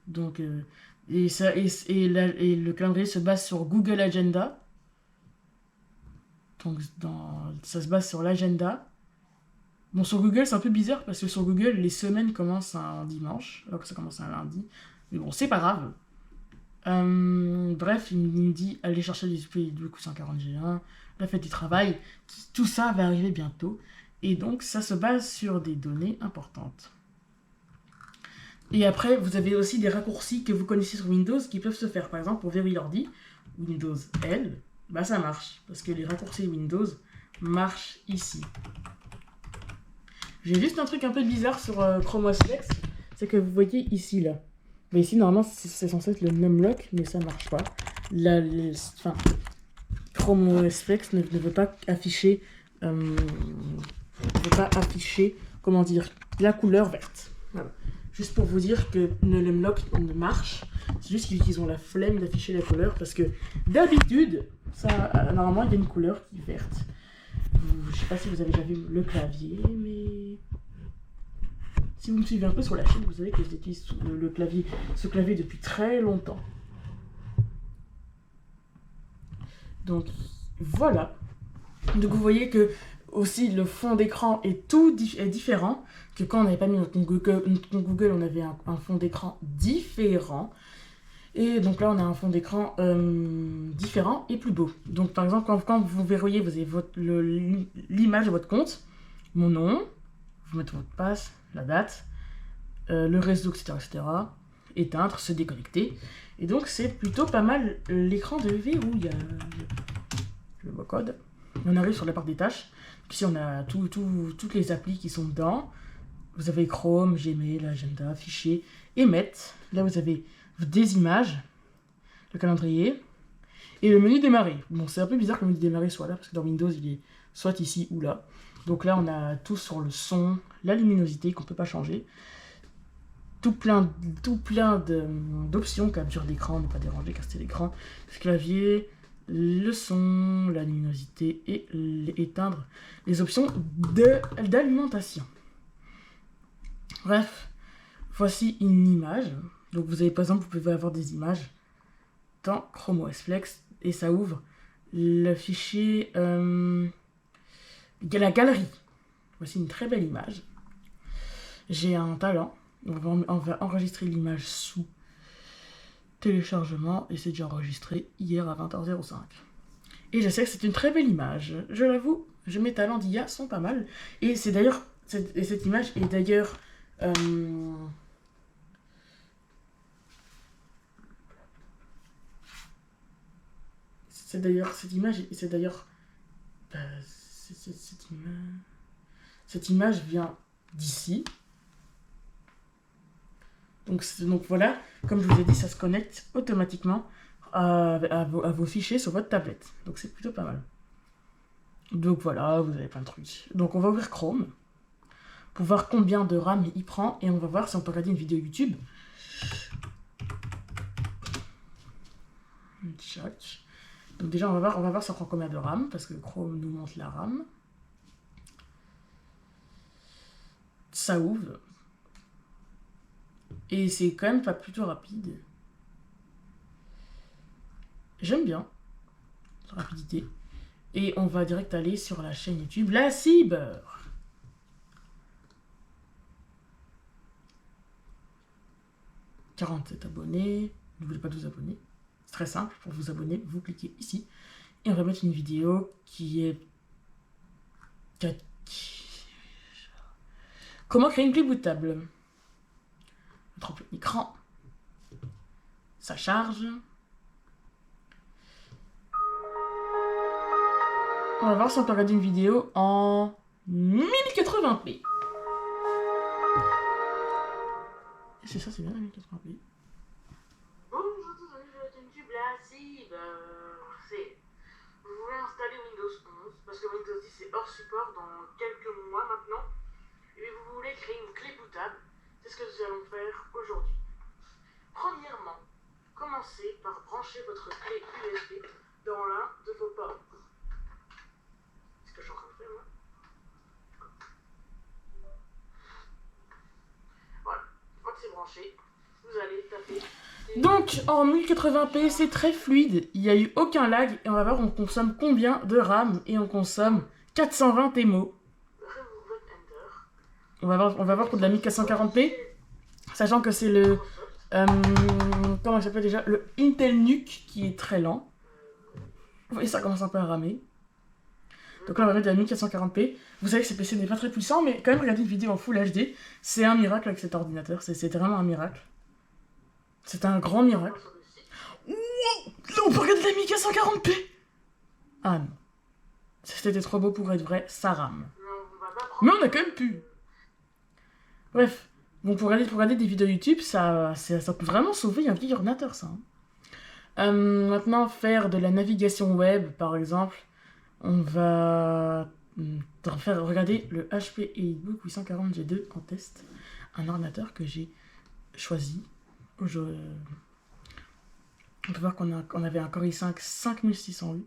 Donc, et le calendrier se base sur Google Agenda. Donc, ça se base sur l'agenda. Bon, sur Google, c'est un peu bizarre parce que sur Google, les semaines commencent un dimanche, alors que ça commence un lundi. Mais bon, c'est pas grave. Bref, il me dit aller chercher les HP du coup 140G1, la fête du travail, tout ça va arriver bientôt. Et donc, ça se base sur des données importantes. Et après, vous avez aussi des raccourcis que vous connaissez sur Windows qui peuvent se faire. Par exemple, pour verrouiller l'ordi, Windows L, bah ça marche. Parce que les raccourcis Windows marchent ici. J'ai juste un truc un peu bizarre sur Chrome OS Flex. C'est que vous voyez ici, là. Mais ici, normalement, c'est censé être le numlock, mais ça marche pas. Chrome OS Flex ne veut pas afficher... comment dire, la couleur verte. Voilà. Juste pour vous dire que le numlock ne marche. C'est juste qu'ils ont la flemme d'afficher la couleur parce que d'habitude, normalement, il y a une couleur qui est verte. Je sais pas si vous avez déjà vu le clavier, mais... Si vous me suivez un peu sur la chaîne, vous savez que j'utilise ce clavier depuis très longtemps. Donc, voilà. Donc, vous voyez que aussi le fond d'écran est différent. Que quand on n'avait pas mis notre compte Google, on avait un fond d'écran différent. Et donc là, on a un fond d'écran différent et plus beau. Donc, par exemple, quand vous verrouillez, vous avez l'image de votre compte, mon nom, vous mettez votre passe, la date, le réseau, etc. Éteindre, se déconnecter. Et donc, c'est plutôt pas mal l'écran de verrouillage. Le mot code. On arrive sur la part des tâches. Ici, on a toutes les applis qui sont dedans. Vous avez Chrome, Gmail, Agenda, Fichier, Emmet. Là, vous avez des images, le calendrier et le menu démarrer. Bon, c'est un peu bizarre que le menu démarrer soit là, parce que dans Windows, il est soit ici ou là. Donc là, on a tout sur le son, la luminosité qu'on ne peut pas changer. Tout plein d'options, capture d'écran, ne pas déranger, casser l'écran, le clavier, le son, la luminosité et éteindre les options d'alimentation. Bref, voici une image. Donc vous avez par exemple, vous pouvez avoir des images dans Chrome OS Flex et ça ouvre le fichier la galerie. Voici une très belle image. J'ai un talent. On va enregistrer l'image sous téléchargement et c'est déjà enregistré hier à 20h05. Et je sais que c'est une très belle image. Je l'avoue, mes talents d'IA sont pas mal. Et c'est d'ailleurs, cette image est d'ailleurs... cette image vient d'ici. Donc voilà, comme je vous ai dit, ça se connecte automatiquement à vos fichiers sur votre tablette. Donc c'est plutôt pas mal. Donc voilà, vous avez plein de trucs. Donc on va ouvrir Chrome pour voir combien de RAM il prend et on va voir si on peut regarder une vidéo YouTube. Donc déjà on va voir ça prend combien de RAM parce que Chrome nous montre la RAM. Ça ouvre. Et c'est quand même pas plutôt rapide. J'aime bien la rapidité. Et on va direct aller sur la chaîne YouTube La Cyber. « 47 abonnés. N'oubliez pas de vous abonner. C'est très simple. Pour vous abonner, vous cliquez ici. Et on va mettre une vidéo qui est... Comment créer une clé bootable. Mettre en plein écran. Ça charge. On va voir si on peut regarder une vidéo en 1080p. C'est ça, c'est bien 1080p. Bonjour, tout le monde, YouTube La Cyber. hors support dans quelques mois maintenant, et vous voulez créer une clé bootable, c'est ce que nous allons faire aujourd'hui. Premièrement, commencez par brancher votre clé USB dans l'un de vos ports. C'est ce que je suis en train de faire là. Voilà, une fois que c'est branché, vous allez taper. Donc en 1080p c'est très fluide, il n'y a eu aucun lag et on va voir on consomme combien de RAM et on consomme 420 MO. On va voir pour de la 1440p, sachant que c'est le comment il s'appelle déjà, le Intel NUC qui est très lent. Vous voyez ça commence un peu à ramer. Donc là on va mettre de la 1440p. Vous savez que ce PC n'est pas très puissant mais quand même regardez une vidéo en Full HD, c'est un miracle avec cet ordinateur, c'est vraiment un miracle. C'est un grand miracle. Wow, là on peut regarder la 1440p. Ah non. C'était trop beau pour être vrai, ça rame. Mais on a quand même pu. Bref, bon, pour regarder des vidéos YouTube, ça peut vraiment sauver un vieil ordinateur, ça. Maintenant, faire de la navigation web, par exemple, on va regarder le HP EliteBook 840 G2 en test. Un ordinateur que j'ai choisi. On peut voir qu'on avait un Core i5 5608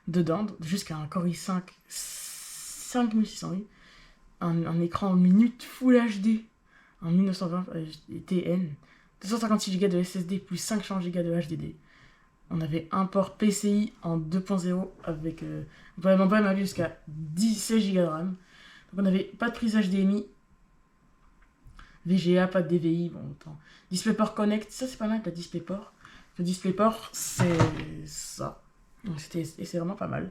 dedans, jusqu'à un Core i5 5608, un écran en minute Full HD en 1920 TN, 256 Go de SSD plus 500 Go de HDD. On avait un port PCI en 2.0 avec on peut même aller jusqu'à 16 Go de RAM. Donc on n'avait pas de prise HDMI, VGA, pas de DVI, bon autant. DisplayPort Connect, ça c'est pas mal la DisplayPort. Le DisplayPort c'est ça. Et c'est vraiment pas mal.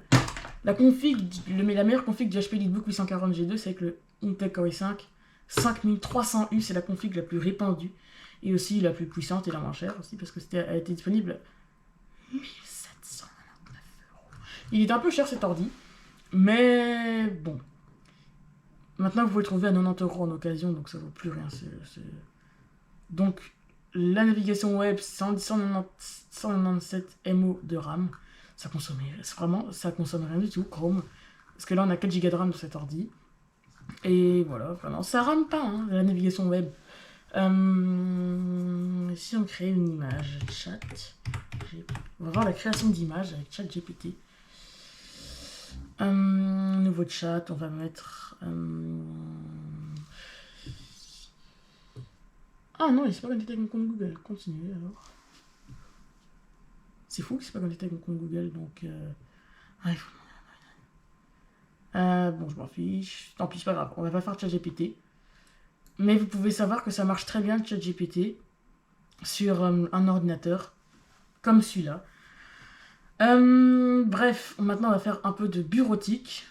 La meilleure config du HP EliteBook 840 G2 c'est avec le Intel Core i5 5300U, c'est la config la plus répandue et aussi la plus puissante et la moins chère aussi parce que elle était disponible 1799 €. Il est un peu cher cet ordi, mais bon. Maintenant vous pouvez le trouver à 90 € en occasion, donc ça vaut plus rien. Donc la navigation web 197 MO de RAM, ça consomme rien du tout. Chrome, parce que là on a 4 Go de RAM dans cet ordi. Et voilà, vraiment, ça rame pas, hein, la navigation web. Si on crée une image, on va voir la création d'images avec ChatGPT. Nouveau chat, on va mettre... Ah non, il s'est pas connecté avec mon compte Google. Continuez alors. C'est fou qu'il s'est pas connecté avec mon compte Google, donc... Ah, il faut... bon, je m'en fiche. Tant pis, c'est pas grave. On va pas faire ChatGPT. Mais vous pouvez savoir que ça marche très bien, ChatGPT, sur un ordinateur comme celui-là. Bref, maintenant on va faire un peu de bureautique.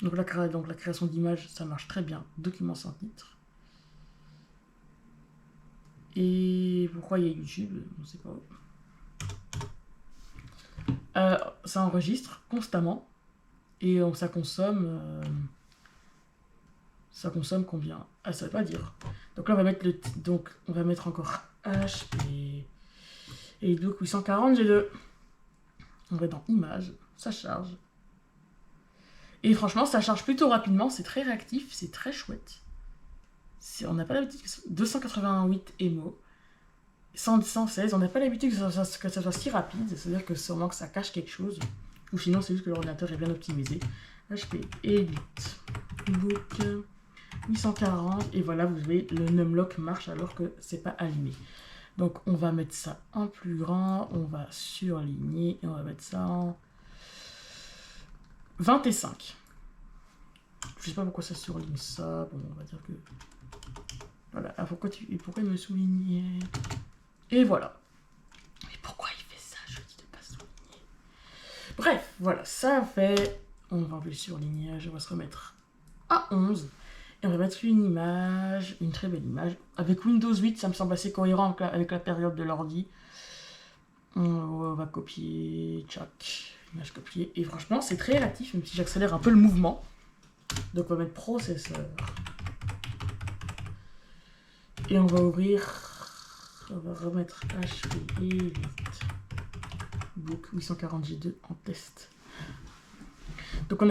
Donc la création d'images, ça marche très bien. Document sans titre. Et pourquoi il y a YouTube? On sait pas. Ça enregistre constamment. Et ça consomme combien? Ah, ça veut pas dire. Donc là, on va mettre encore HP EliteBook 840 G2. On va dans Images, ça charge. Et franchement, ça charge plutôt rapidement, c'est très réactif, c'est très chouette. On n'a pas l'habitude que 288 MO, 116, on n'a pas l'habitude que ça soit si rapide, c'est-à-dire que sûrement que ça cache quelque chose. Ou sinon, c'est juste que l'ordinateur est bien optimisé. HP EliteBook 840. Et voilà, vous voyez, le numlock marche alors que c'est pas allumé. Donc, on va mettre ça en plus grand. On va surligner. Et on va mettre ça en 25. Je sais pas pourquoi ça surligne ça. Bon, on va dire que... Voilà. Ah, pourquoi il me soulignait? Et voilà. Mais pourquoi il fait ça? Je dis de pas souligner. Bref, voilà, ça fait... On va enlever le surlignage, on va se remettre à 11. Et on va mettre une image, une très belle image. Avec Windows 8, ça me semble assez cohérent avec la période de l'ordi. On va copier, tchac, image copiée. Et franchement, c'est très réactif, même si j'accélère un peu le mouvement. Donc on va mettre processeur. Et on va on va remettre HP EliteBook 840 G2 en test. Donc on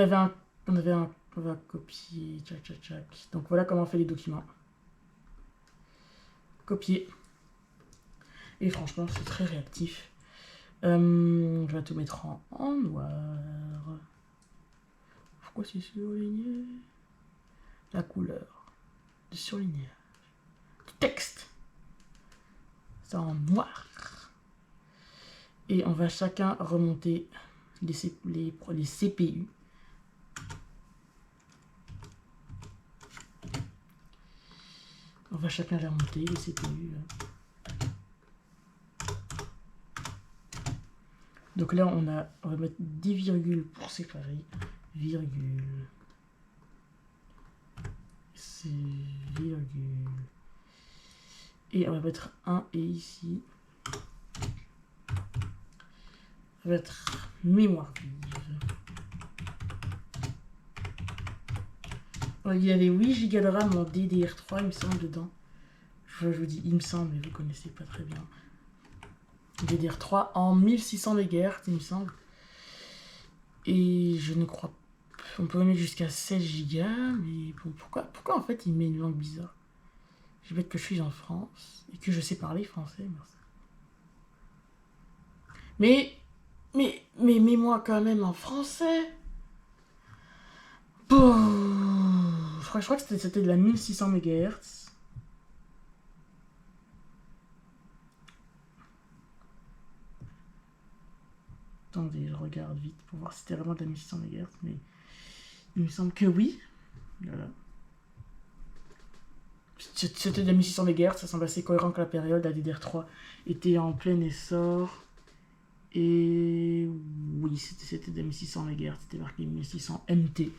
va copier, tchac, tchac, tchac. Donc voilà comment on fait les documents. Copier. Et franchement, c'est très réactif. Je vais tout mettre en noir. Pourquoi c'est surligné? La couleur de surlignage. Texte. C'est en noir. Et on va chacun remonter les CPU. On va chacun les remonter, les CPU. Donc là, on va mettre des virgules pour séparer. Virgule. C'est virgule. Et on va mettre 1 et ici. On va mettre mémoire vive. Il y avait 8 Go de RAM en DDR3, il me semble, dedans. Je vous dis, il me semble, mais vous connaissez pas très bien. DDR3 en 1600 MHz, il me semble. Et je ne crois pas. On peut mettre jusqu'à 16 Go, mais bon, pourquoi en fait il met une langue bizarre? Je vais mettre que je suis en France et que je sais parler français, merci. Mais mets-moi quand même en français. Je crois que c'était de la 1600 MHz. Attendez, je regarde vite pour voir si c'était vraiment de la 1600 MHz, mais il me semble que oui. Voilà. C'était de la 1600 MHz, ça semble assez cohérent que la période, la DDR3 était en plein essor. Et oui, c'était de la 1600 MHz, c'était marqué 1600 MT.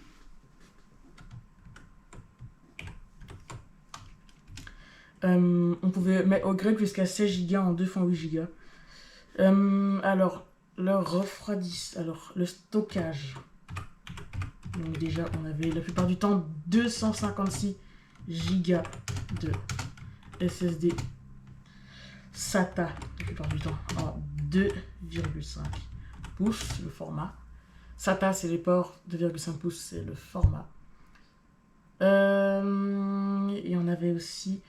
On pouvait mettre au grep jusqu'à 16 Go en 2 x 8 Go. Alors, le refroidissement, alors le stockage. Donc déjà, on avait la plupart du temps 256 Go de SSD SATA, la plupart du temps, en 2,5 pouces, le format. SATA, c'est les ports, 2,5 pouces, c'est le format. Et on avait aussi,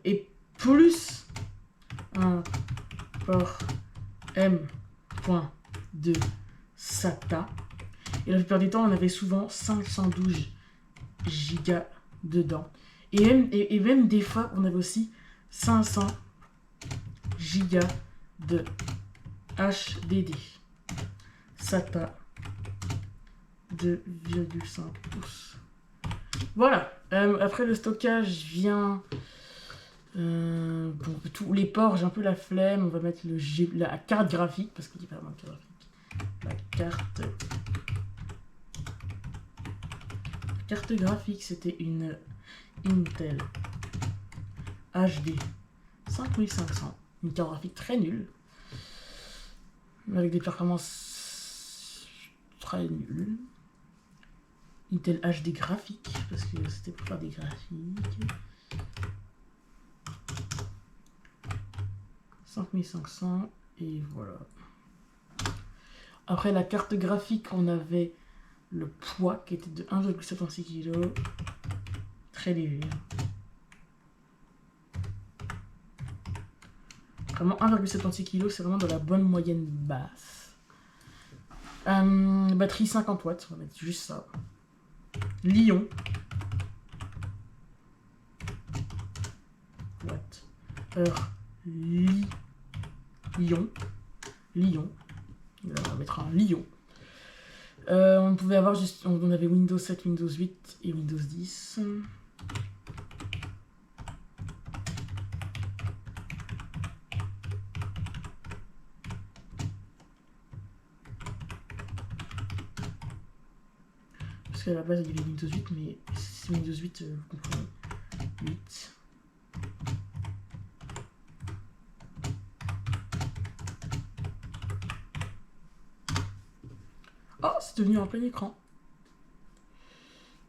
et plus un port M.2 SATA. Et la plupart du temps, on avait souvent 512 Go dedans. Et même des fois, on avait aussi 500 Go de HDD. SATA 2,5 pouces. Voilà. Après le stockage vient... pour tous les ports, j'ai un peu la flemme. On va mettre la carte graphique, parce qu'il y a pas vraiment de carte graphique. La carte graphique, c'était une Intel HD 5500. Une carte graphique très nulle. Avec des performances très nulles. Intel HD graphique, parce que c'était pour faire des graphiques. 5500, et voilà. Après la carte graphique, on avait le poids qui était de 1,76 kg. Très léger. Vraiment 1,76 kg, c'est vraiment dans la bonne moyenne basse. Batterie 50 watts, on va mettre juste ça. Lyon. Watt. Heure. Lyon. Là, on va mettre un Lyon. On pouvait avoir juste... On avait Windows 7, Windows 8 et Windows 10. Parce qu'à la base, il y avait Windows 8, mais c'est Windows 8, vous comprenez. 8. Oh, c'est devenu en plein écran.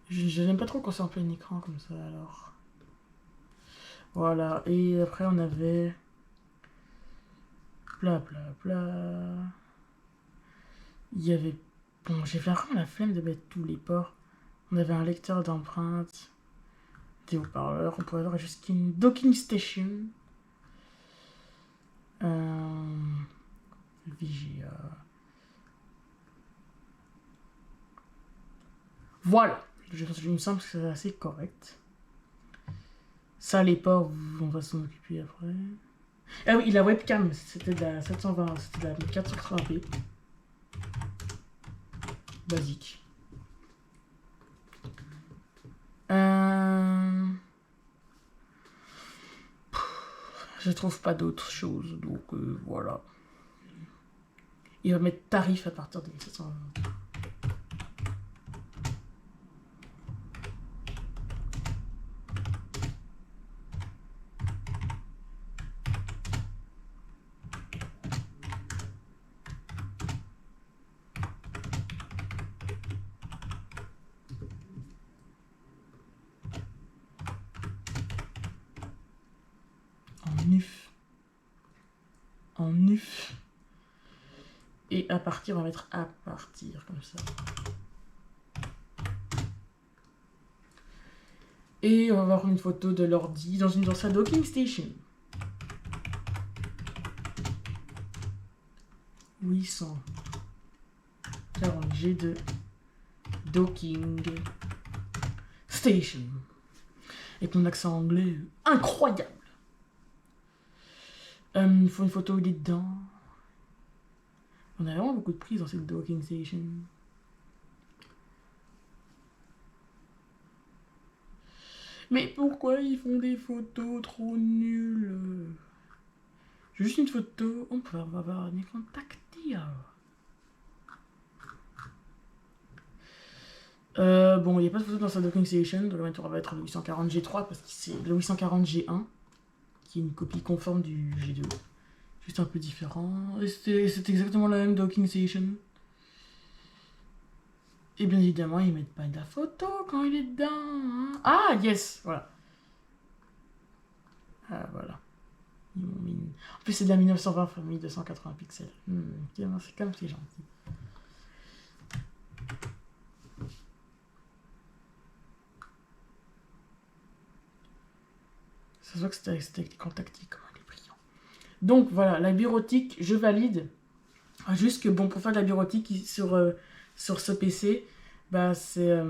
Je n'aime pas trop quand c'est en plein écran comme ça, alors. Voilà, et après on avait... Bla bla bla. Il y avait Bon, j'ai vraiment la flemme de mettre tous les ports. On avait un lecteur d'empreintes, des haut-parleurs, on pourrait avoir jusqu'une docking station. VGA. Voilà. Je me semble que c'est assez correct. Ça, les ports, on va s'en occuper après. Ah oui, la webcam, c'était de la 720, c'était de la 480p. Basique. Je trouve pas d'autres choses, donc voilà. Il va mettre tarif à partir de 1720. En nuf. Et à partir, on va mettre à partir, comme ça. Et on va avoir une photo de l'ordi dans sa docking station. 840G de docking station. Avec mon accent anglais incroyable. Il faut une photo où il est dedans. On a vraiment beaucoup de prises dans cette docking station. Mais pourquoi ils font des photos trop nulles? Juste une photo, on peut avoir un écran tactile. Bon, il n'y a pas de photo dans sa docking station, donc on va mettre le 840G3 parce que c'est le 840G1 qui est une copie conforme du G2. Juste un peu différent. Et c'est exactement la même docking station. Et bien évidemment, ils mettent pas de la photo quand il est dedans. Hein. Ah, yes, voilà. Ah, voilà. En plus, c'est de la 1920 x 1280 pixels. C'est comme c'est gentil. Ça se voit que c'était avec des contactiques, comment il est brillant. Donc voilà, la bureautique, je valide. Juste que bon, pour faire de la bureautique sur ce PC, bah c'est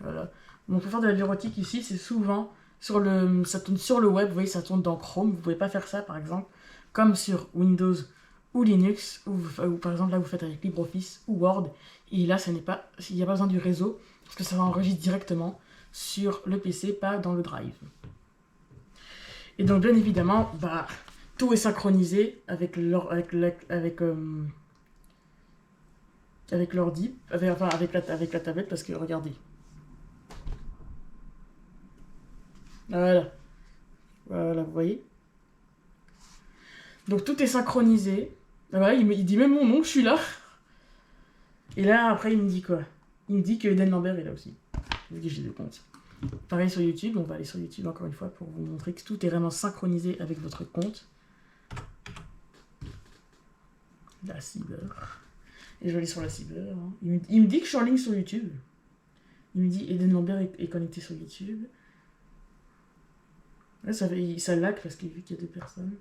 voilà. Donc pour faire de la bureautique ici, c'est souvent ça tourne sur le web, vous voyez, ça tourne dans Chrome. Vous pouvez pas faire ça, par exemple, comme sur Windows ou Linux, ou par exemple là vous faites avec LibreOffice ou Word. Et là, il n'y a pas besoin du réseau parce que ça va enregistrer directement sur le PC, pas dans le drive. Et donc bien évidemment, bah tout est synchronisé avec l'ordi, avec la tablette, parce que regardez. Voilà, vous voyez. Donc tout est synchronisé. Voilà, il dit même mon nom, je suis là. Et là, après, il me dit quoi? Il me dit que Eden Lambert est là aussi. Vu que j'ai deux comptes. Pareil sur YouTube, on va aller sur YouTube encore une fois pour vous montrer que tout est vraiment synchronisé avec votre compte. La cyber. Et je vais aller sur la cyber. Hein. Il me dit que je suis en ligne sur YouTube. Il me dit Eden Lambert est connecté sur YouTube. Là, ça lag parce qu'il vu qu'il y a deux personnes.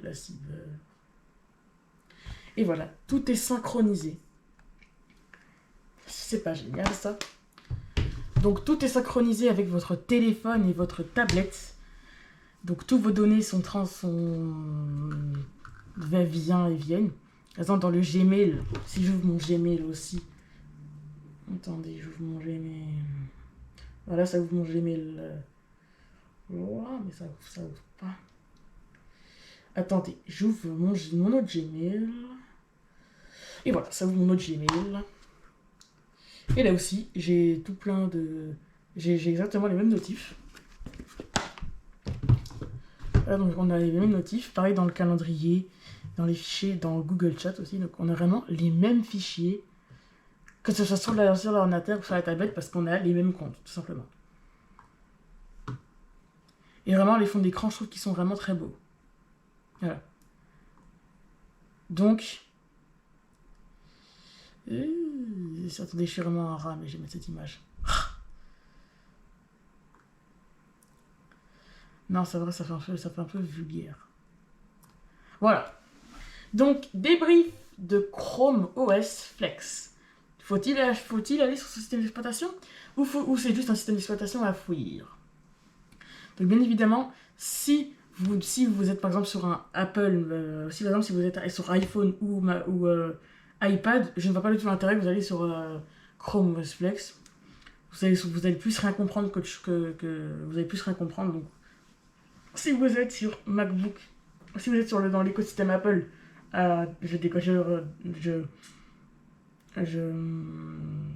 La cyber. Et voilà, tout est synchronisé. C'est pas génial ça. Donc tout est synchronisé avec votre téléphone et votre tablette. Donc toutes vos données viennent et viennent. Par exemple dans le Gmail, si j'ouvre mon Gmail aussi. Attendez, j'ouvre mon Gmail. Voilà, ça ouvre mon Gmail. Voilà, mais ça ouvre pas. Attendez, j'ouvre mon autre Gmail. Et voilà, ça ouvre mon autre Gmail. Et là aussi, j'ai tout plein de... J'ai exactement les mêmes notifs. Là, donc on a les mêmes notifs. Pareil dans le calendrier, dans les fichiers, dans Google Chat aussi. Donc on a vraiment les mêmes fichiers. Que ce soit sur l'ordinateur ou sur la tablette, parce qu'on a les mêmes comptes, tout simplement. Et vraiment, les fonds d'écran, je trouve qu'ils sont vraiment très beaux. Voilà. Donc, C'est surtout déchirement en RAM, mais je vais mettre cette image. Non, c'est vrai, ça fait un peu vulgaire. Voilà. Donc, débrief de Chrome OS Flex. Faut-il aller sur ce système d'exploitation ou c'est juste un système d'exploitation à fouiller? Donc, bien évidemment, si vous êtes par exemple sur un Apple, si vous êtes sur iPhone ou iPad, je ne vois pas du tout l'intérêt que vous allez sur Chrome OS Flex. Vous allez plus rien comprendre que vous allez plus rien comprendre. Donc, si vous êtes sur MacBook, si vous êtes dans l'écosystème Apple,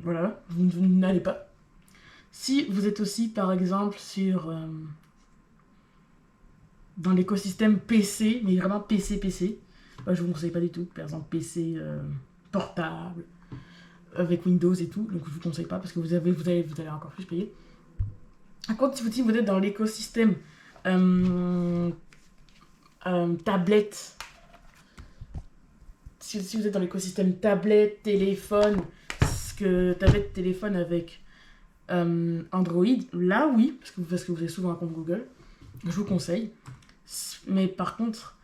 voilà, vous n'allez pas. Si vous êtes aussi, par exemple, dans l'écosystème PC, mais vraiment PC, je vous conseille pas du tout. Par exemple, PC portable, avec Windows et tout, donc je vous conseille pas parce que vous allez encore plus payer. Par contre, si vous êtes dans l'écosystème tablette, si vous êtes dans l'écosystème tablette, téléphone, tablette, téléphone avec Android, là oui, parce que vous avez souvent un compte Google, je vous conseille. Mais par contre,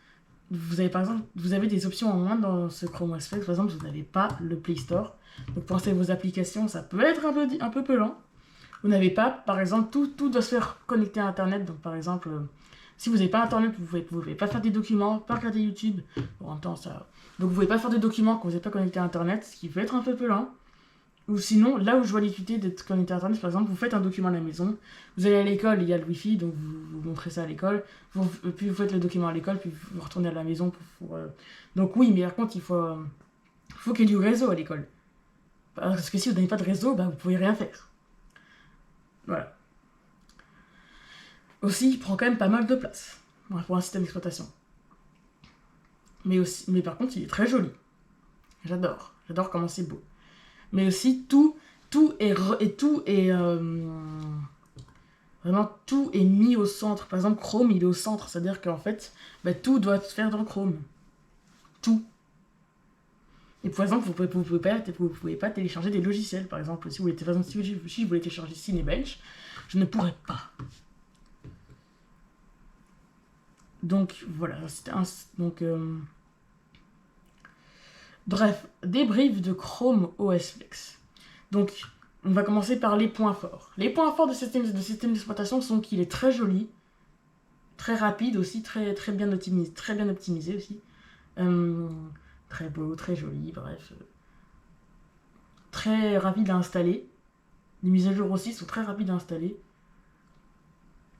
vous avez des options en moins dans ce Chrome OS Flex. Par exemple, vous n'avez pas le Play Store. Donc pour installer vos applications, ça peut être un peu lent. Vous n'avez pas, par exemple, tout doit se faire connecter à Internet. Donc par exemple, si vous n'avez pas Internet, vous ne pouvez pas faire des documents, pas regarder YouTube. Bon, en même temps, ça... Donc vous ne pouvez pas faire des documents quand vous n'êtes pas connecté à Internet, ce qui peut être un peu lent. Ou sinon, là où je vois l'utilité d'être connecté à Internet, par exemple, vous faites un document à la maison, vous allez à l'école, il y a le Wi-Fi, donc vous montrez ça à l'école, puis vous faites le document à l'école, puis vous retournez à la maison. Donc oui, mais par contre, il faut qu'il y ait du réseau à l'école. Parce que si vous n'avez pas de réseau, vous ne pouvez rien faire. Voilà. Aussi, il prend quand même pas mal de place pour un système d'exploitation. Mais par contre, il est très joli. J'adore comment c'est beau. Mais aussi tout est mis au centre. Par exemple, Chrome, il est au centre, c'est-à-dire qu'en fait, tout doit se faire dans Chrome. Tout. Et par exemple, vous pouvez pas télécharger des logiciels. Par exemple, si je voulais télécharger Cinebench, je ne pourrais pas. Donc voilà, bref, débrief de Chrome OS Flex. Donc, on va commencer par les points forts. Les points forts de ce système d'exploitation sont qu'il est très joli, très rapide aussi, très bien optimisé aussi. Très beau, très joli, bref. Très rapide à installer. Les mises à jour aussi sont très rapides à installer.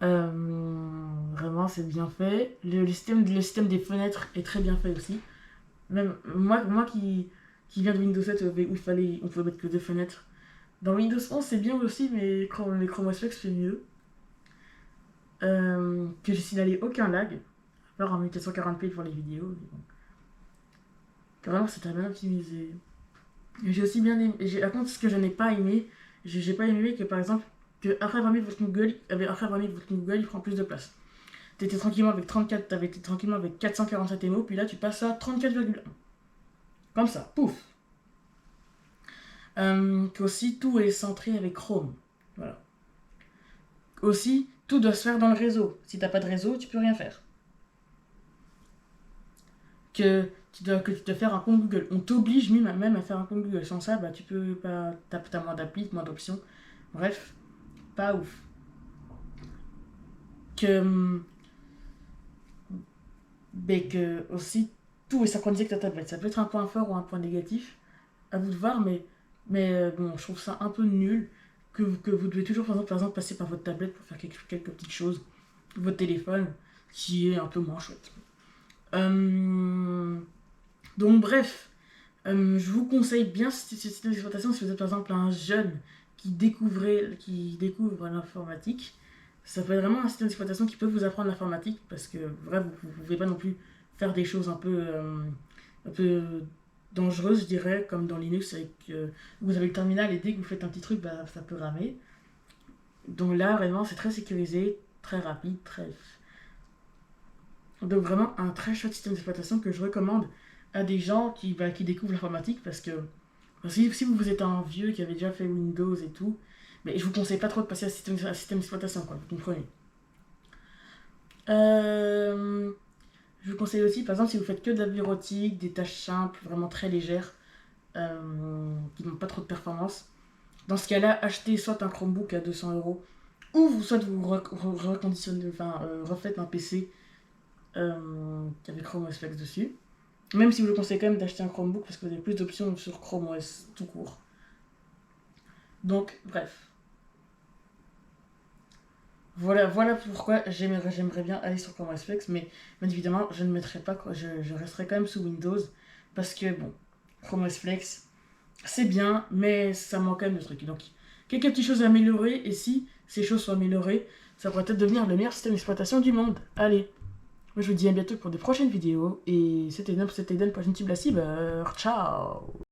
Vraiment, c'est bien fait. Le système des fenêtres est très bien fait aussi. Même moi qui vient de Windows 7 où on pouvait mettre que 2 fenêtres. Dans Windows 11 c'est bien aussi, mais Chrome OS Flex fait mieux. Que j'ai signalé aucun lag, à part en 1440p pour les vidéos. Mais bon. Vraiment, c'est très bien optimisé. J'ai aussi bien aimé. Par contre, ce que je n'ai pas aimé, j'ai pas aimé que par exemple, après avoir mis votre Google, il prend plus de place. T'avais été tranquillement avec 447 MO, puis là tu passes à 34,1. Comme ça, pouf. Qu'aussi tout est centré avec Chrome. Voilà. Aussi, tout doit se faire dans le réseau. Si t'as pas de réseau, tu peux rien faire. Que tu dois faire un compte Google. On t'oblige même à faire un compte Google. Sans ça, tu peux pas. T'as moins d'applis, moins d'options. Bref, pas ouf. Que aussi tout est synchronisé avec ta tablette. Ça peut être un point fort ou un point négatif, à vous de voir, mais bon, je trouve ça un peu nul que vous devez toujours, par exemple, passer par votre tablette pour faire quelques petites choses, votre téléphone, qui est un peu moins chouette. Donc bref, je vous conseille bien ce système d'exploitation si vous êtes par exemple un jeune qui découvre l'informatique. Ça peut être vraiment un système d'exploitation qui peut vous apprendre l'informatique parce que bref, vous ne pouvez pas non plus faire des choses un peu dangereuses, je dirais, comme dans Linux avec vous avez le terminal et dès que vous faites un petit truc, ça peut ramer. Donc là, vraiment, c'est très sécurisé, très rapide, donc vraiment un très chouette système d'exploitation que je recommande à des gens qui découvrent l'informatique parce que Si vous êtes un vieux qui avait déjà fait Windows et tout, mais je vous conseille pas trop de passer à un système d'exploitation, quoi, vous comprenez. Je vous conseille aussi, par exemple, si vous faites que de la bureautique, des tâches simples, vraiment très légères, qui n'ont pas trop de performance, dans ce cas-là, achetez soit un Chromebook à 200 € ou soit vous reconditionnez, refaites un PC avec Chrome OS Flex dessus. Même si vous le conseillez quand même d'acheter un Chromebook parce que vous avez plus d'options sur Chrome OS tout court. Donc, bref. Voilà pourquoi j'aimerais bien aller sur Chrome OS Flex, mais bien évidemment, je ne mettrai pas, je resterai quand même sous Windows parce que bon, Chrome OS Flex, c'est bien, mais ça manque quand même de trucs. Donc, quelques petites choses à améliorer, et si ces choses sont améliorées, ça pourrait peut-être devenir le meilleur système d'exploitation du monde. Allez, moi je vous dis à bientôt pour des prochaines vidéos, et c'était Dan pour une Tube la Cyber. Ciao.